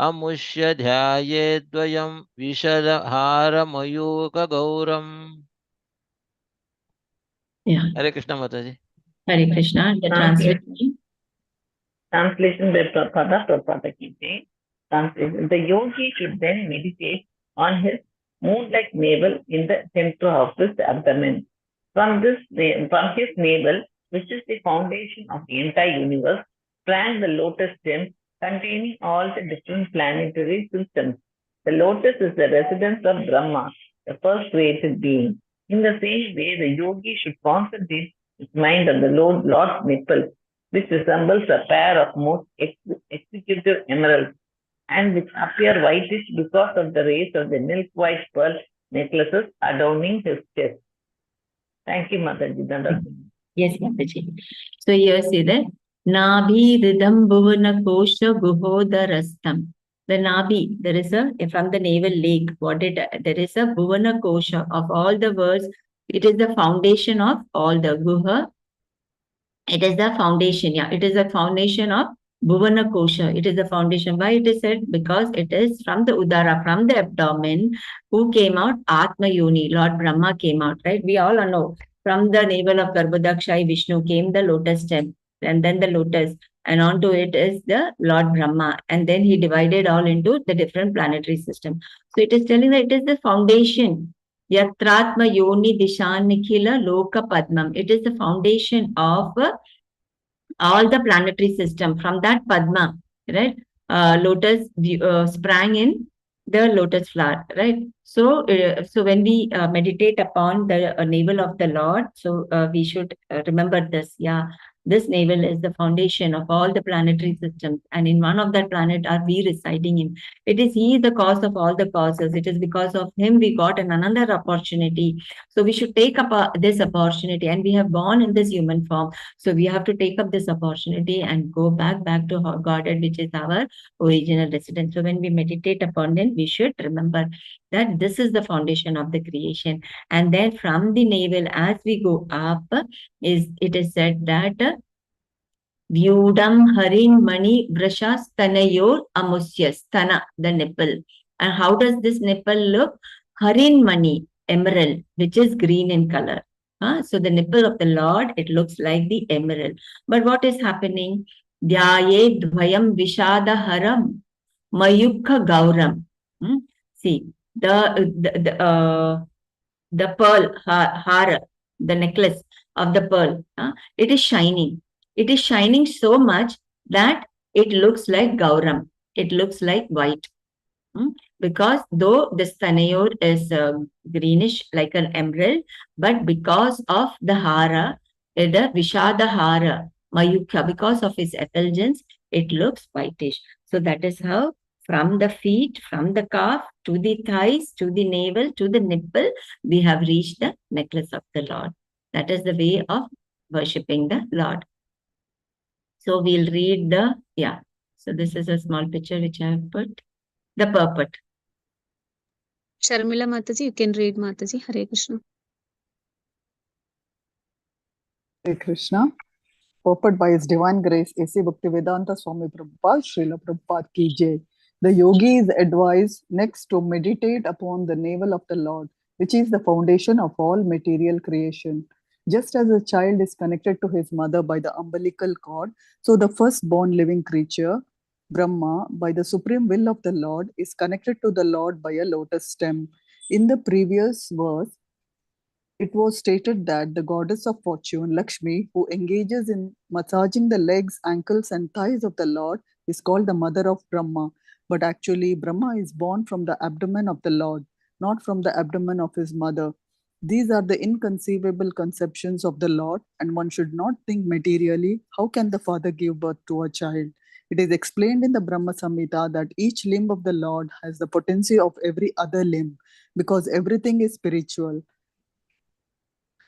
अमुष्य ध्यायेद्वयं विशदहारमयूकगौरम्। Yeah. हरे कृष्ण माताजी। Hare Krishna. The translation. Translation by Prabhupada ki jai. Translation. The yogi should then meditate on his moon-like navel in the center of his abdomen. From his navel, which is the foundation of the entire universe, sprang the lotus stem containing all the different planetary systems. The lotus is the residence of Brahma, the first created being. In the same way, the yogi should concentrate his mind on the Lord's nipple, which resembles a pair of most executive emeralds and which appear whitish because of the rays of the milk white pearl necklaces adorning his chest. Thank you, Mataji. Yes, Mataji. So here see that Nabhi Ridam Bhuvana Kosha Guhodarastam. The Nabhi, there is from the navel lake, there is a Bhuvana Kosha of all the words. It is the foundation of all the Guha. It is the foundation, yeah. It is the foundation of Bhuvana Kosha. It is the foundation. Why it is said? Because it is from the Udara, from the abdomen, who came out? Atma Yoni, Lord Brahma came out, right? We all know. From the navel of Garbhodakshai Vishnu came the lotus stem, and then the lotus, and onto it is the Lord Brahma. And then he divided all into the different planetary system. So it is telling that it is the foundation. Yatratma Yoni Dishan Nikhila Loka Padmam. It is the foundation of all the planetary system. From that Padma, right? Lotus sprang in the lotus flower, right? So, so when we meditate upon the navel of the Lord, so we should remember this. Yeah, this navel is the foundation of all the planetary systems, and in one of that planet are we residing in. It is He the cause of all the causes. It is because of Him we got another opportunity. So we should take up this opportunity, and we have born in this human form. So we have to take up this opportunity and go back to Godhead, which is our original residence. So when we meditate upon it, we should remember that this is the foundation of the creation. And then from the navel, as we go up, it is said that Vyudam Harin Mani Vrasha Stanayor Amusya, Stana, the nipple. And how does this nipple look? Harin Mani, emerald, which is green in color. So the nipple of the Lord, it looks like the emerald. But what is happening? Dhyaye Dvayam Vishada Haram Mayukha Gauram. See, the pearl hara, the necklace of the pearl, it is shining. It is shining so much that it looks like Gauram. It looks like white. Because though the Stanayor is greenish like an emerald, but because of the hara, the Vishada hara, Mayukha, because of its effulgence, it looks whitish. So that is how from the feet, from the calf, to the thighs, to the navel, to the nipple, we have reached the necklace of the Lord. That is the way of worshipping the Lord. So we'll read so this is a small picture which I have put. The purport. Sharmila Mataji, you can read Mataji. Hare Krishna. Hare Krishna. Purport by His Divine Grace, A.C. Bhaktivedanta Swami Prabhupada, Srila Prabhupada ki jai. The yogi is advised next to meditate upon the navel of the Lord, which is the foundation of all material creation. Just as a child is connected to his mother by the umbilical cord, so the firstborn living creature, Brahma, by the supreme will of the Lord, is connected to the Lord by a lotus stem. In the previous verse, it was stated that the goddess of fortune, Lakshmi, who engages in massaging the legs, ankles, and thighs of the Lord, is called the mother of Brahma. But actually, Brahma is born from the abdomen of the Lord, not from the abdomen of his mother. These are the inconceivable conceptions of the Lord, and one should not think materially, how can the father give birth to a child? It is explained in the Brahma Samhita that each limb of the Lord has the potency of every other limb, because everything is spiritual.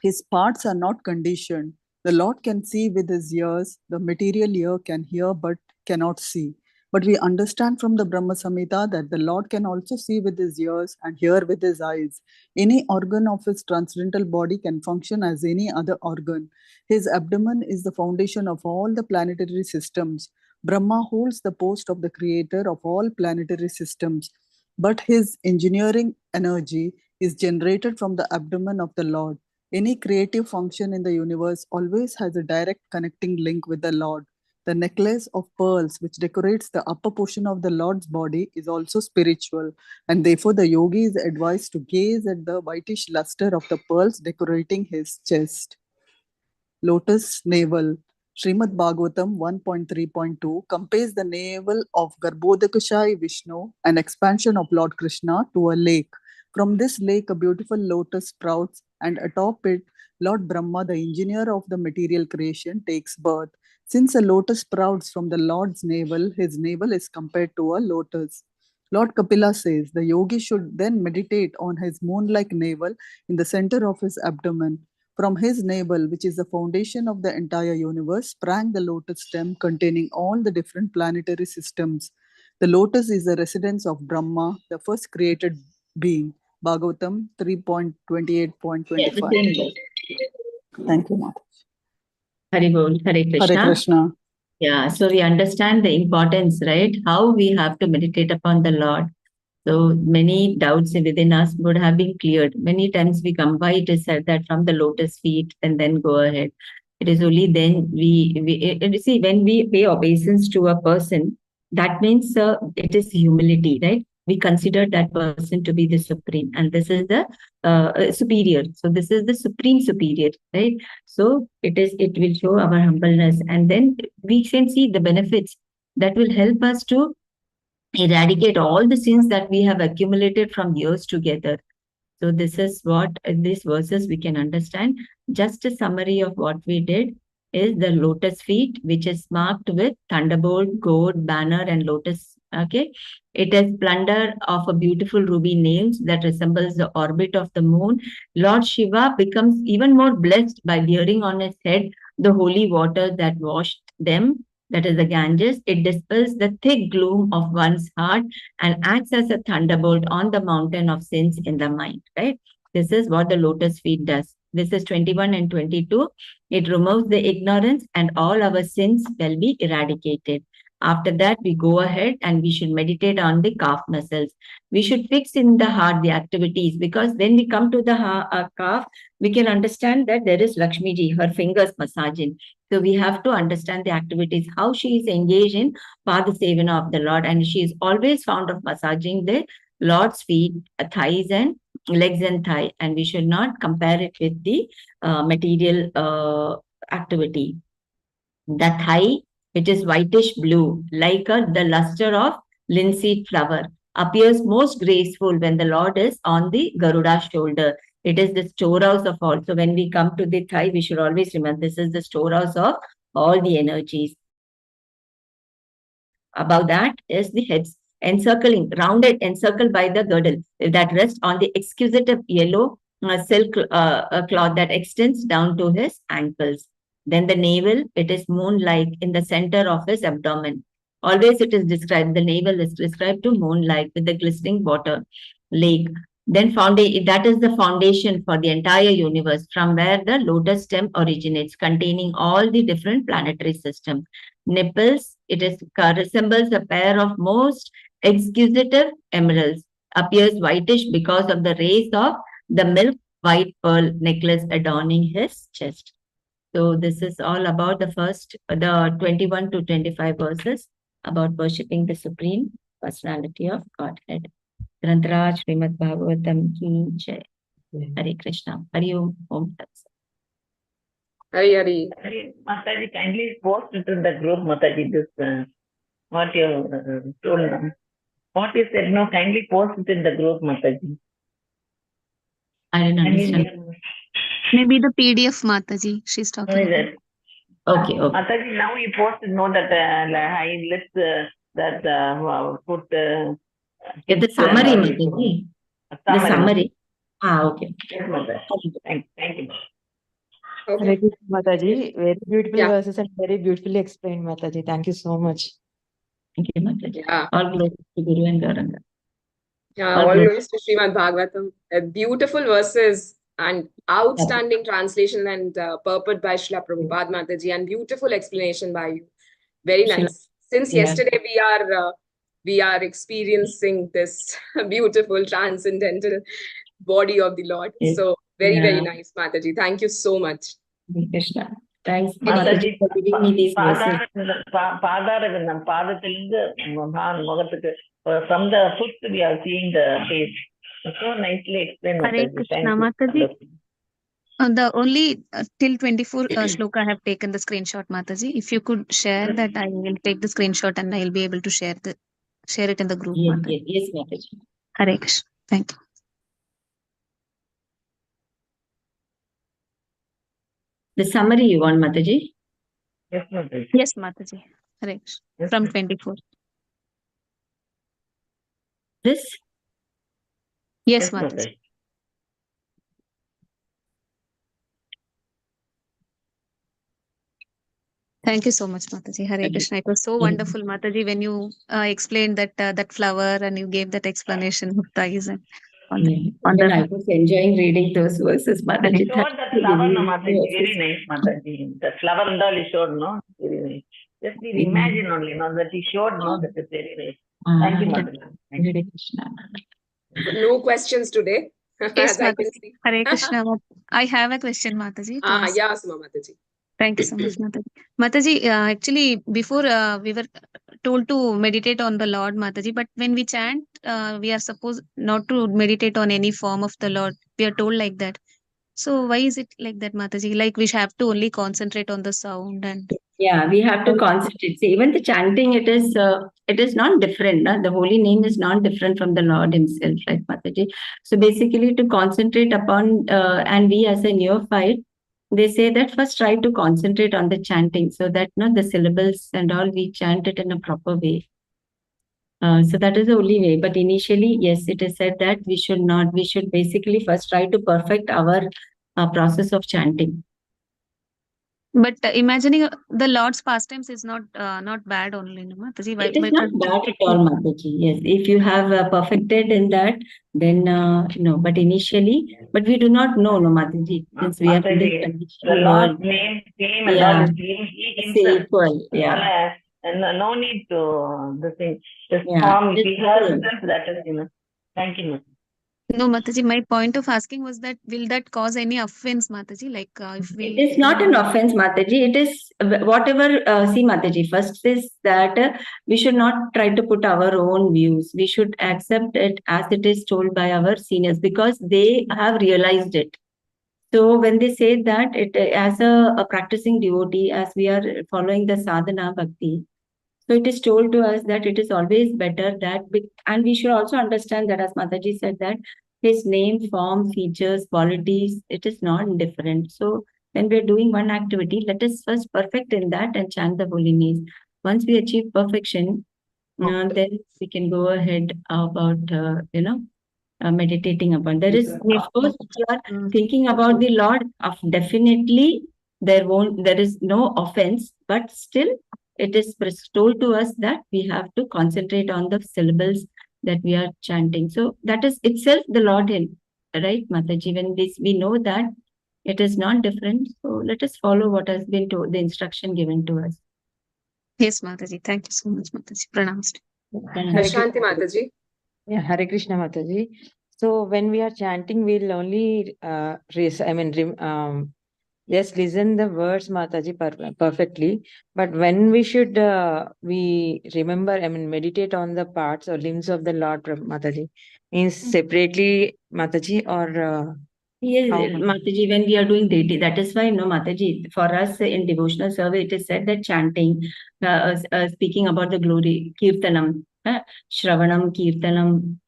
His parts are not conditioned. The Lord can see with his ears, the material ear can hear but cannot see. But we understand from the Brahma Samhita that the Lord can also see with his ears and hear with his eyes. Any organ of his transcendental body can function as any other organ. His abdomen is the foundation of all the planetary systems. Brahma holds the post of the creator of all planetary systems. But his engineering energy is generated from the abdomen of the Lord. Any creative function in the universe always has a direct connecting link with the Lord. The necklace of pearls, which decorates the upper portion of the Lord's body, is also spiritual, and therefore the yogi is advised to gaze at the whitish luster of the pearls decorating his chest. Lotus navel. Shrimad Bhagavatam 1.3.2 compares the navel of Garbhodakashai Vishnu, an expansion of Lord Krishna, to a lake. From this lake, a beautiful lotus sprouts, and atop it, Lord Brahma, the engineer of the material creation, takes birth. Since a lotus sprouts from the Lord's navel, his navel is compared to a lotus. Lord Kapila says the yogi should then meditate on his moon-like navel in the center of his abdomen. From his navel, which is the foundation of the entire universe, sprang the lotus stem containing all the different planetary systems. The lotus is the residence of Brahma, the first created being. Bhagavatam 3.28.25. Thank you, Mata. Hari Bol, Hare Krishna. Hare Krishna. Yeah, so we understand the importance, right? How we have to meditate upon the Lord. So many doubts within us would have been cleared. Many times we come by, it is said that from the lotus feet and then go ahead. It is only then we see, when we pay obeisance to a person, that means it is humility, right? We consider that person to be the supreme, and this is the superior. So this is the supreme superior, right? So it will show our humbleness, and then we can see the benefits that will help us to eradicate all the sins that we have accumulated from years together. So this is what these verses we can understand. Just a summary of what we did is the lotus feet, which is marked with thunderbolt, gourd, banner, and lotus. Okay, it is plunder of a beautiful ruby nails that resembles the orbit of the moon. Lord Shiva becomes even more blessed by bearing on his head the holy water that washed them, that is the Ganges. It dispels the thick gloom of one's heart and acts as a thunderbolt on the mountain of sins in the mind, right? This is what the lotus feet does. This is 21 and 22. It removes the ignorance and all our sins will be eradicated. After that, we go ahead and we should meditate on the calf muscles. We should fix in the heart the activities, because when we come to the calf, we can understand that there is Lakshmi ji, her fingers massaging. So we have to understand the activities, how she is engaged in Pada Sevana of the Lord, and she is always fond of massaging the Lord's feet, thighs and legs and thigh, and we should not compare it with the material activity. The thigh, which is whitish blue, like the luster of linseed flower, appears most graceful when the Lord is on the Garuda shoulder. It is the storehouse of all. So when we come to the thigh, we should always remember this is the storehouse of all the energies. Above that is the heads, encircling, rounded, encircled by the girdle that rests on the exquisite yellow silk cloth that extends down to his ankles. Then the navel, it is moon-like in the center of his abdomen. Always it is described, the navel is described to moon-like with the glistening water lake. Then that is the foundation for the entire universe, from where the lotus stem originates, containing all the different planetary systems. Nipples, resembles a pair of most exquisite emeralds, appears whitish because of the rays of the milk white pearl necklace adorning his chest. So this is all about the 21 to 25 verses about worshipping the Supreme Personality of Godhead. Grantaraj Shrimad Bhagavatam Ki Jai. Hare Krishna. Hari Om Tat Sat. Hari. Mataji, kindly post it in the group, Mataji, this what you told now. What you said, no, kindly post it in the group, Mataji. I didn't understand. Maybe the PDF, Mataji, she's talking about. Okay. Mataji, now you posted, no, that I put the summary, Mataji. The summary. Okay. Yes, Mataji. Thank you. Okay. Hare Krishna, Mataji. Very beautiful Yeah. verses and very beautifully explained, Mataji. Thank you so much. Thank you, Mataji. Yeah. All glory to Guru and Gauranga. Yeah, All all glory. glories to Shrimad Bhagavatam. Beautiful verses and outstanding translation and purport by Srila Prabhupada Mataji, and beautiful explanation by you. Very Srila- nice. Since Yeah. yesterday we are experiencing this beautiful transcendental body of the Lord. Yes. So very Yeah. nice, Mataji. Thank you so much. Hare Krishna. Thanks, Mataji, Mataji, for giving me these verses. பாதாரவிந்தம் பாதத்திலிருந்து முகத்துக்கு from the foot we are seeing the face. So nicely explained, Hare Mataji. Krishna, Thank Mataji. you. The only till 24 shloka I have taken the screenshot, Mataji. If you could share that, I will take the screenshot and I will be able to share it in the group, Yes, Mataji. yes, Mataji. Hare Krishna. Thank you. The summary you want, Mataji? Yes, Mataji. Yes, Mataji. Hare Krishna. Yes, From Mataji. 24. This? Yes, Yes, Mataji. Mataji. Thank you so much, Mataji. Hare Krishna. It was so wonderful, Mataji, when you explained that flower and you gave that explanation of ties and on the, on Even the I was enjoying reading those verses, Mataji. He showed that flower, no, Mataji. Very nice, Mataji. The flower and all he showed, no? Very nice. Just please imagine only, no, that he showed, no, that is very nice. Thank you, Mataji. Thank you. Hare Krishna. No questions today, Yes, as I can Mataji. see. Hare Krishna. I have a question, Mataji. to ask. Yeah, Suma Mataji. Thank you so much, Mataji. Mataji, actually, before we were told to meditate on the Lord, Mataji, but when we chant, we are supposed not to meditate on any form of the Lord. We are told like that. So why is it like that, Mataji? Like we have to only concentrate on the sound and. Yeah, we have to concentrate. See, even the chanting, it is not different. No? The holy name is not different from the Lord Himself, right, Mataji? So basically, to concentrate upon, and we as a neophyte, they say that first try to concentrate on the chanting, so that the syllables and all we chant it in a proper way. So that is the only way. But initially, yes, it is said that we should basically first try to perfect our process of chanting. But imagining the Lord's pastimes is not bad only, no, Mataji. It is not bad at all, Mataji. Yes, if you have perfected in that, then no. But initially, but we do not know, no, Mataji, since we are in this Mataji, the conditional Lord's world. name, fame, and all is He Himself. Equal, yeah. And no need to the thing. Just Yeah, form, just He herself, that is, Thank you, Mataji. No, Mataji, my point of asking was that will that cause any offense, Mataji? Like if we. It is not an offense, Mataji. It is whatever. See, Mataji, first is that we should not try to put our own views. We should accept it as it is told by our seniors because they have realized it. So when they say that it as a practicing devotee, as we are following the sadhana bhakti, so it is told to us that it is always better that, and we should also understand that as Mataji said that his name, form, features, qualities, it is not different. So when we are doing one activity, let us first perfect in that and chant the holy names. Once we achieve perfection, then we can go ahead about, meditating upon. There is, of course, if you are thinking about the Lord, definitely there is no offense, but still it is told to us that we have to concentrate on the syllables that we are chanting. So that is itself the Lord Him, right, Mataji? When we know that it is not different, so let us follow what has been told, the instruction given to us. Yes, Mataji. Thank you so much, Mataji. Pranamaste. Shanti Mataji. Yeah, Hare Krishna, Mataji. So when we are chanting, we'll only just listen the words, Mataji, perfectly. But when we should we remember, meditate on the parts or limbs of the Lord, Mataji, means separately, Mataji, or Yes, Mataji, when we are doing deity, that is why, Mataji, for us in devotional survey, it is said that chanting, speaking about the glory, kirtanam, Shravanam, Kirtanam,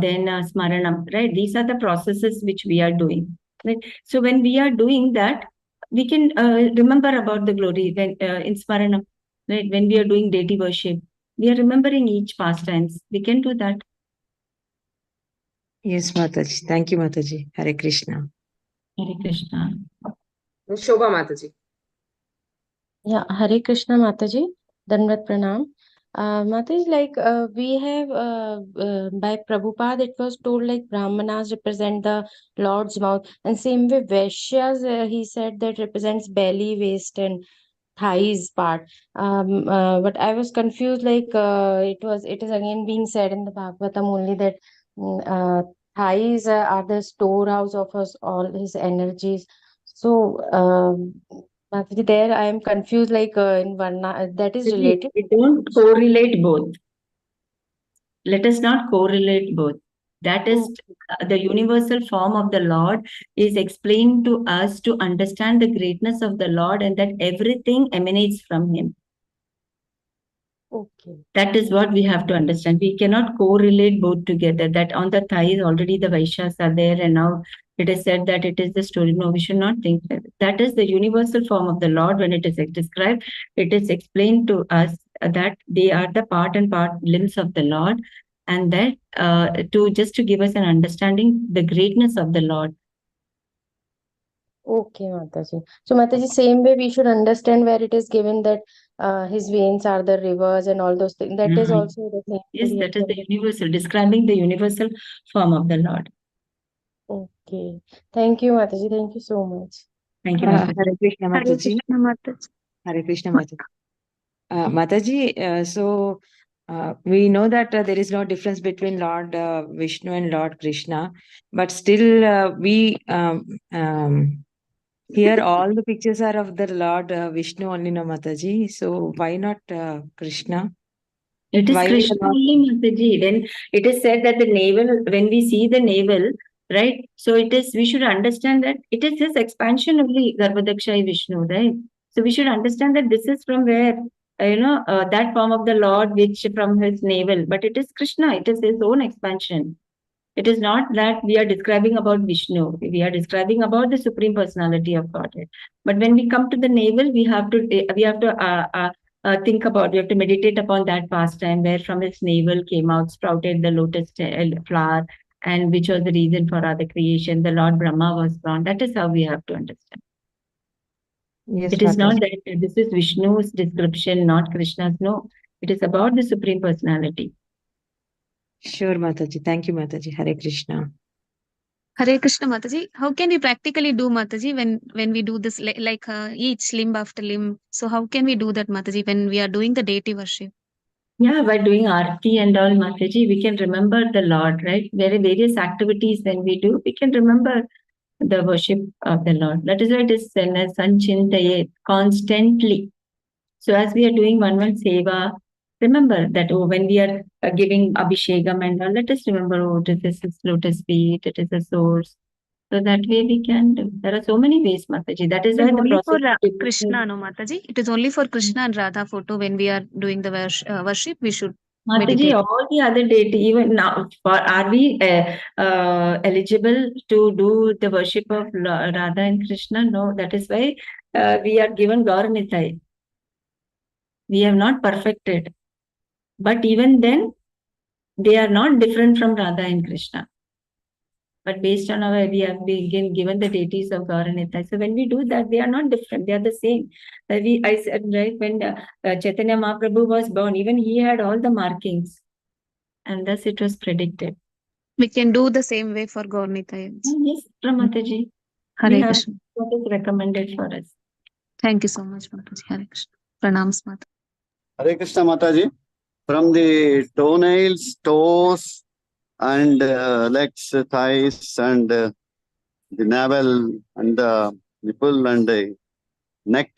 then Smaranam, right? These are the processes which we are doing. Right? So when we are doing that, we can remember about the glory when in Smaranam, right? When we are doing deity worship, we are remembering each pastimes. We can do that. Yes, Mataji. Thank you, Mataji. Hare Krishna. Hare Krishna. Shobha Mataji. Yeah, Hare Krishna Mataji, Dandavat Pranam. Mataji, like we have by Prabhupada, it was told like Brahmanas represent the Lord's mouth, and same way Vaishyas, he said that represents belly, waist, and thighs part. But I was confused, like it is again being said in the Bhagavatam only that thighs are the storehouse of us all his energies. So Mataji, there I am confused, like in Varna, that is related. We don't correlate both. Let us not correlate both. That is the universal form of the Lord is explained to us to understand the greatness of the Lord and that everything emanates from Him. Okay. That is what we have to understand. We cannot correlate both together. That on the thighs already the Vaishyas are there, and now it is said that it is the story. No, we should not think that. That is the universal form of the Lord. When it is described, it is explained to us that they are the part and part limbs of the Lord, and that to give us an understanding the greatness of the Lord. Okay, Mataji. So, Mataji, same way we should understand where it is given that his veins are the rivers and all those things. That is also the same. Yes, that is the universal, describing the universal form of the Lord. Okay. Thank you, Mataji. Thank you so much. Thank you, Hare Mataji. Krishna Hare Mataji. Krishna Mataji. Hare Krishna Mataji. Mataji, so we know that there is no difference between Lord Vishnu and Lord Krishna, but still here all the pictures are of the Lord Vishnu only, no Mataji. So why not Krishna? It is Why Krishna only, Mataji. When it is said that the navel, when we see the navel, right? So it is, we should understand that it is this expansion of the Garbhodakshai Vishnu, right? So we should understand that this is from where, that form of the Lord, which from his navel, but it is Krishna, it is his own expansion. It is not that we are describing about Vishnu. We are describing about the Supreme Personality of Godhead. But when we come to the navel, we have to think about, we have to meditate upon that pastime where from its navel came out, sprouted the lotus flower, and which was the reason for other creation. The Lord Brahma was born. That is how we have to understand. Yes, it is Mataji. not that this is Vishnu's description, not Krishna's. No, it is about the Supreme Personality. Sure, Mataji. Thank you, Mataji. Hare Krishna. Hare Krishna Mataji. How can we practically do Mataji when we do this like each limb after limb? So how can we do that Mataji when we are doing the deity worship? Yeah, by doing Aarti and all, Mataji, we can remember the Lord, right? Various activities when we do, we can remember the worship of the Lord. That is why it is said as Sanchintaye, constantly. So as we are doing one seva, remember that when we are giving Abhishekam and all, let us remember, it is a lotus feet, it is a source. So that way we can do. There are so many ways, Mataji. That is why the Only for process. Krishna, no Mataji. It is only for Krishna and Radha photo when we are doing the worship. We should Mataji, meditate. all the other deity, even now, are we eligible to do the worship of Radha and Krishna? No, that is why we are given Gauranitai. We have not perfected. But even then, they are not different from Radha and Krishna. But based on our, we have been given the deities of Gauranitai. So when we do that, they are not different. They are the same. I said, right, when Chaitanya Mahaprabhu was born, even he had all the markings. And thus it was predicted. We can do the same way for Gauranitai. Yes, Mataji. Hare Krishna. What is recommended for us. Thank you so much, Mataji. Hare Krishna. Pranams, Mataji. Hare Krishna, Mataji. From the toenails, toes, and legs, thighs, and the navel, and the nipple, and the neck.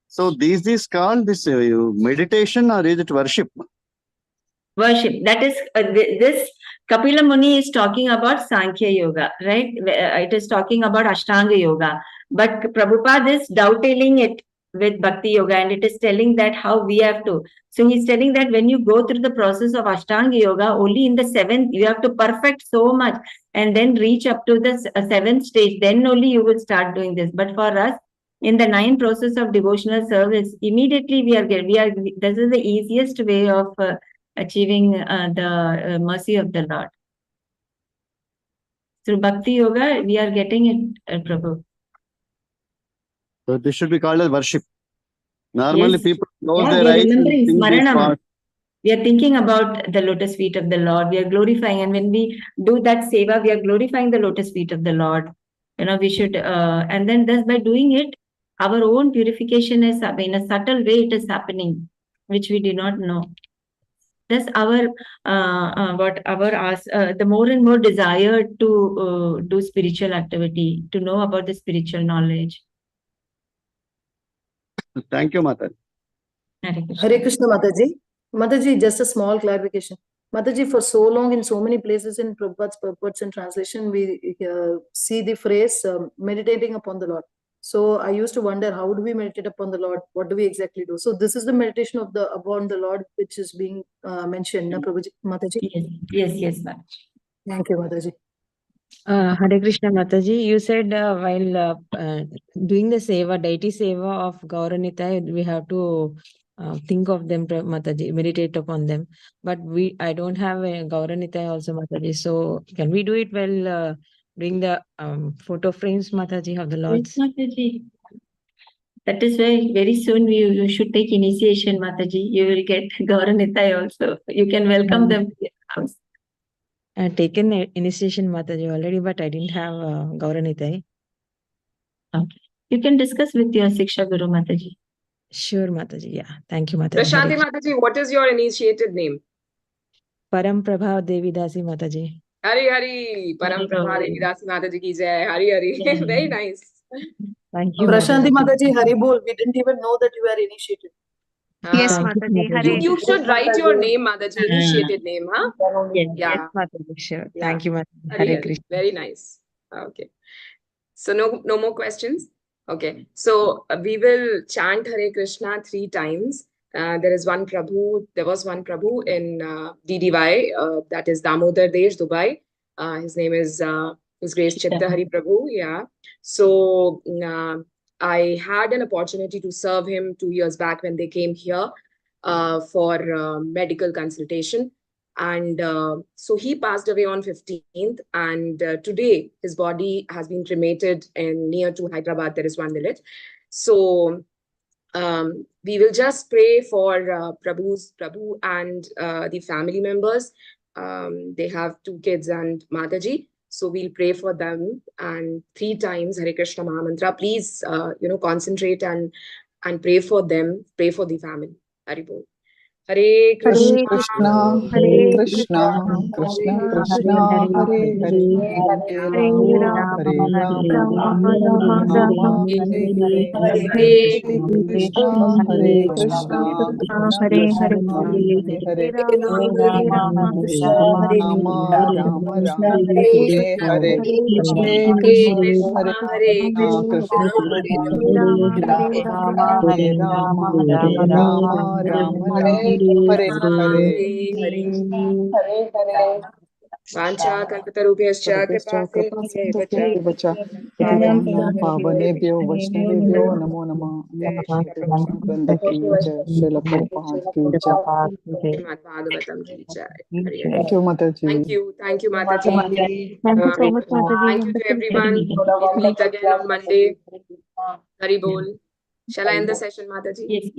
So these called this meditation, or is it worship? Worship. That is, this Kapila Muni is talking about Sankhya Yoga, right? It is talking about Ashtanga Yoga. But Prabhupada is dovetailing it with Bhakti Yoga, and it is telling that how we have to. So he's telling that when you go through the process of Ashtanga Yoga, only in the seventh, you have to perfect so much and then reach up to the seventh stage. Then only you will start doing this. But for us, in the 9 process of devotional service, immediately this is the easiest way of achieving the mercy of the Lord. Through Bhakti Yoga, we are getting it, Prabhu. So this should be called as worship. Normally Yes. people close Yeah, their we are eyes and remembering think these Smaranam. parts. We are thinking about the lotus feet of the Lord. We are glorifying. And when we do that seva, we are glorifying the lotus feet of the Lord. We should, and then thus by doing it, our own purification is in a subtle way, it is happening, which we do not know. Thus, the more and more desire to do spiritual activity, to know about the spiritual knowledge. Thank you, Mata. Hare Krishna, Mataji. Mataji, just a small clarification. Mataji, for so long in so many places in Prabhupada's purports and translation, we see the phrase meditating upon the Lord. So I used to wonder, how do we meditate upon the Lord? What do we exactly do? So this is the meditation upon the Lord which is being mentioned, na Prabhuji, Mataji? Yes, Mataji. Thank you, Mataji. Hare Krishna, Mataji. You said while doing the seva, deity seva of Gauranita, we have to think of them, Mataji, meditate upon them. But I don't have a Gauranita also, Mataji. So can we do it while doing the photo frames, Mataji, of the Lords? Yes, Mataji. That is why very soon you should take initiation, Mataji. You will get Gauranita also. You can welcome them to your house. I had taken initiation, Mataji, already, but I didn't have Gauranita. Okay. You can discuss with your Siksha Guru, Mataji. Sure, Mataji. Yeah. Thank you, Mataji. Prashanti Mataji, what is your initiated name? Param Prabha Devi Dasi, Mataji. Hari, Param Prabha Devi Dasi Mataji ki jai. Hari. Very nice. Thank you, Prashanti Mataji. Mataji, Hari Bol. We didn't even know that you were initiated. Yes, Mataji. Hare You should write your name, Mataji, initiated name, huh? Yes, Yeah. Mataji, sure. Yeah. Thank you, Mataji. Hari. Hare Krishna. Very nice. Okay. So no more questions? Okay. So we will chant Hare Krishna 3 times. There was one Prabhu in DDY, that is Damodar Desh, Dubai. His name is His Grace Chitta Hari Prabhu. Yeah. So I had an opportunity to serve him 2 years back when they came here for medical consultation. And so he passed away on 15th, and today his body has been cremated near to Hyderabad. There is one village. So we will just pray for Prabhu and the family members. They have 2 kids and Mataji. So we'll pray for them, and 3 times Hare Krishna Mahamantra. Please, concentrate and pray for them, pray for the family. Haribol. Hare Krishna, Hare Krishna, Krishna Krishna, Hare Hare, Hare Rama, Hare Rama, Rama Hare Hare, Hare Krishna, Hare Krishna, Krishna Krishna, Hare Hare, Hare Rama, Rama Rama, Hare Hare, Hare Krishna, Hare Krishna, Hare Rama, Hare Rama, Rama Rama, Hare Hare. Vancha kalpatarubhyascha kripa कृपा पावनेभ्यो वैष्णवेभ्यो नमो नमः। श्री कृष्ण वृंद की जय, श्रील प्रभुपाद की जय। Shrimad Bhagavatam ki jai. Thank you, Mataji. Thank you, Mataji. Thank you so much, Mataji. Thank you to everyone. We'll meet again on Monday. Hari Bol. Shall I end the session, Mataji? Yes.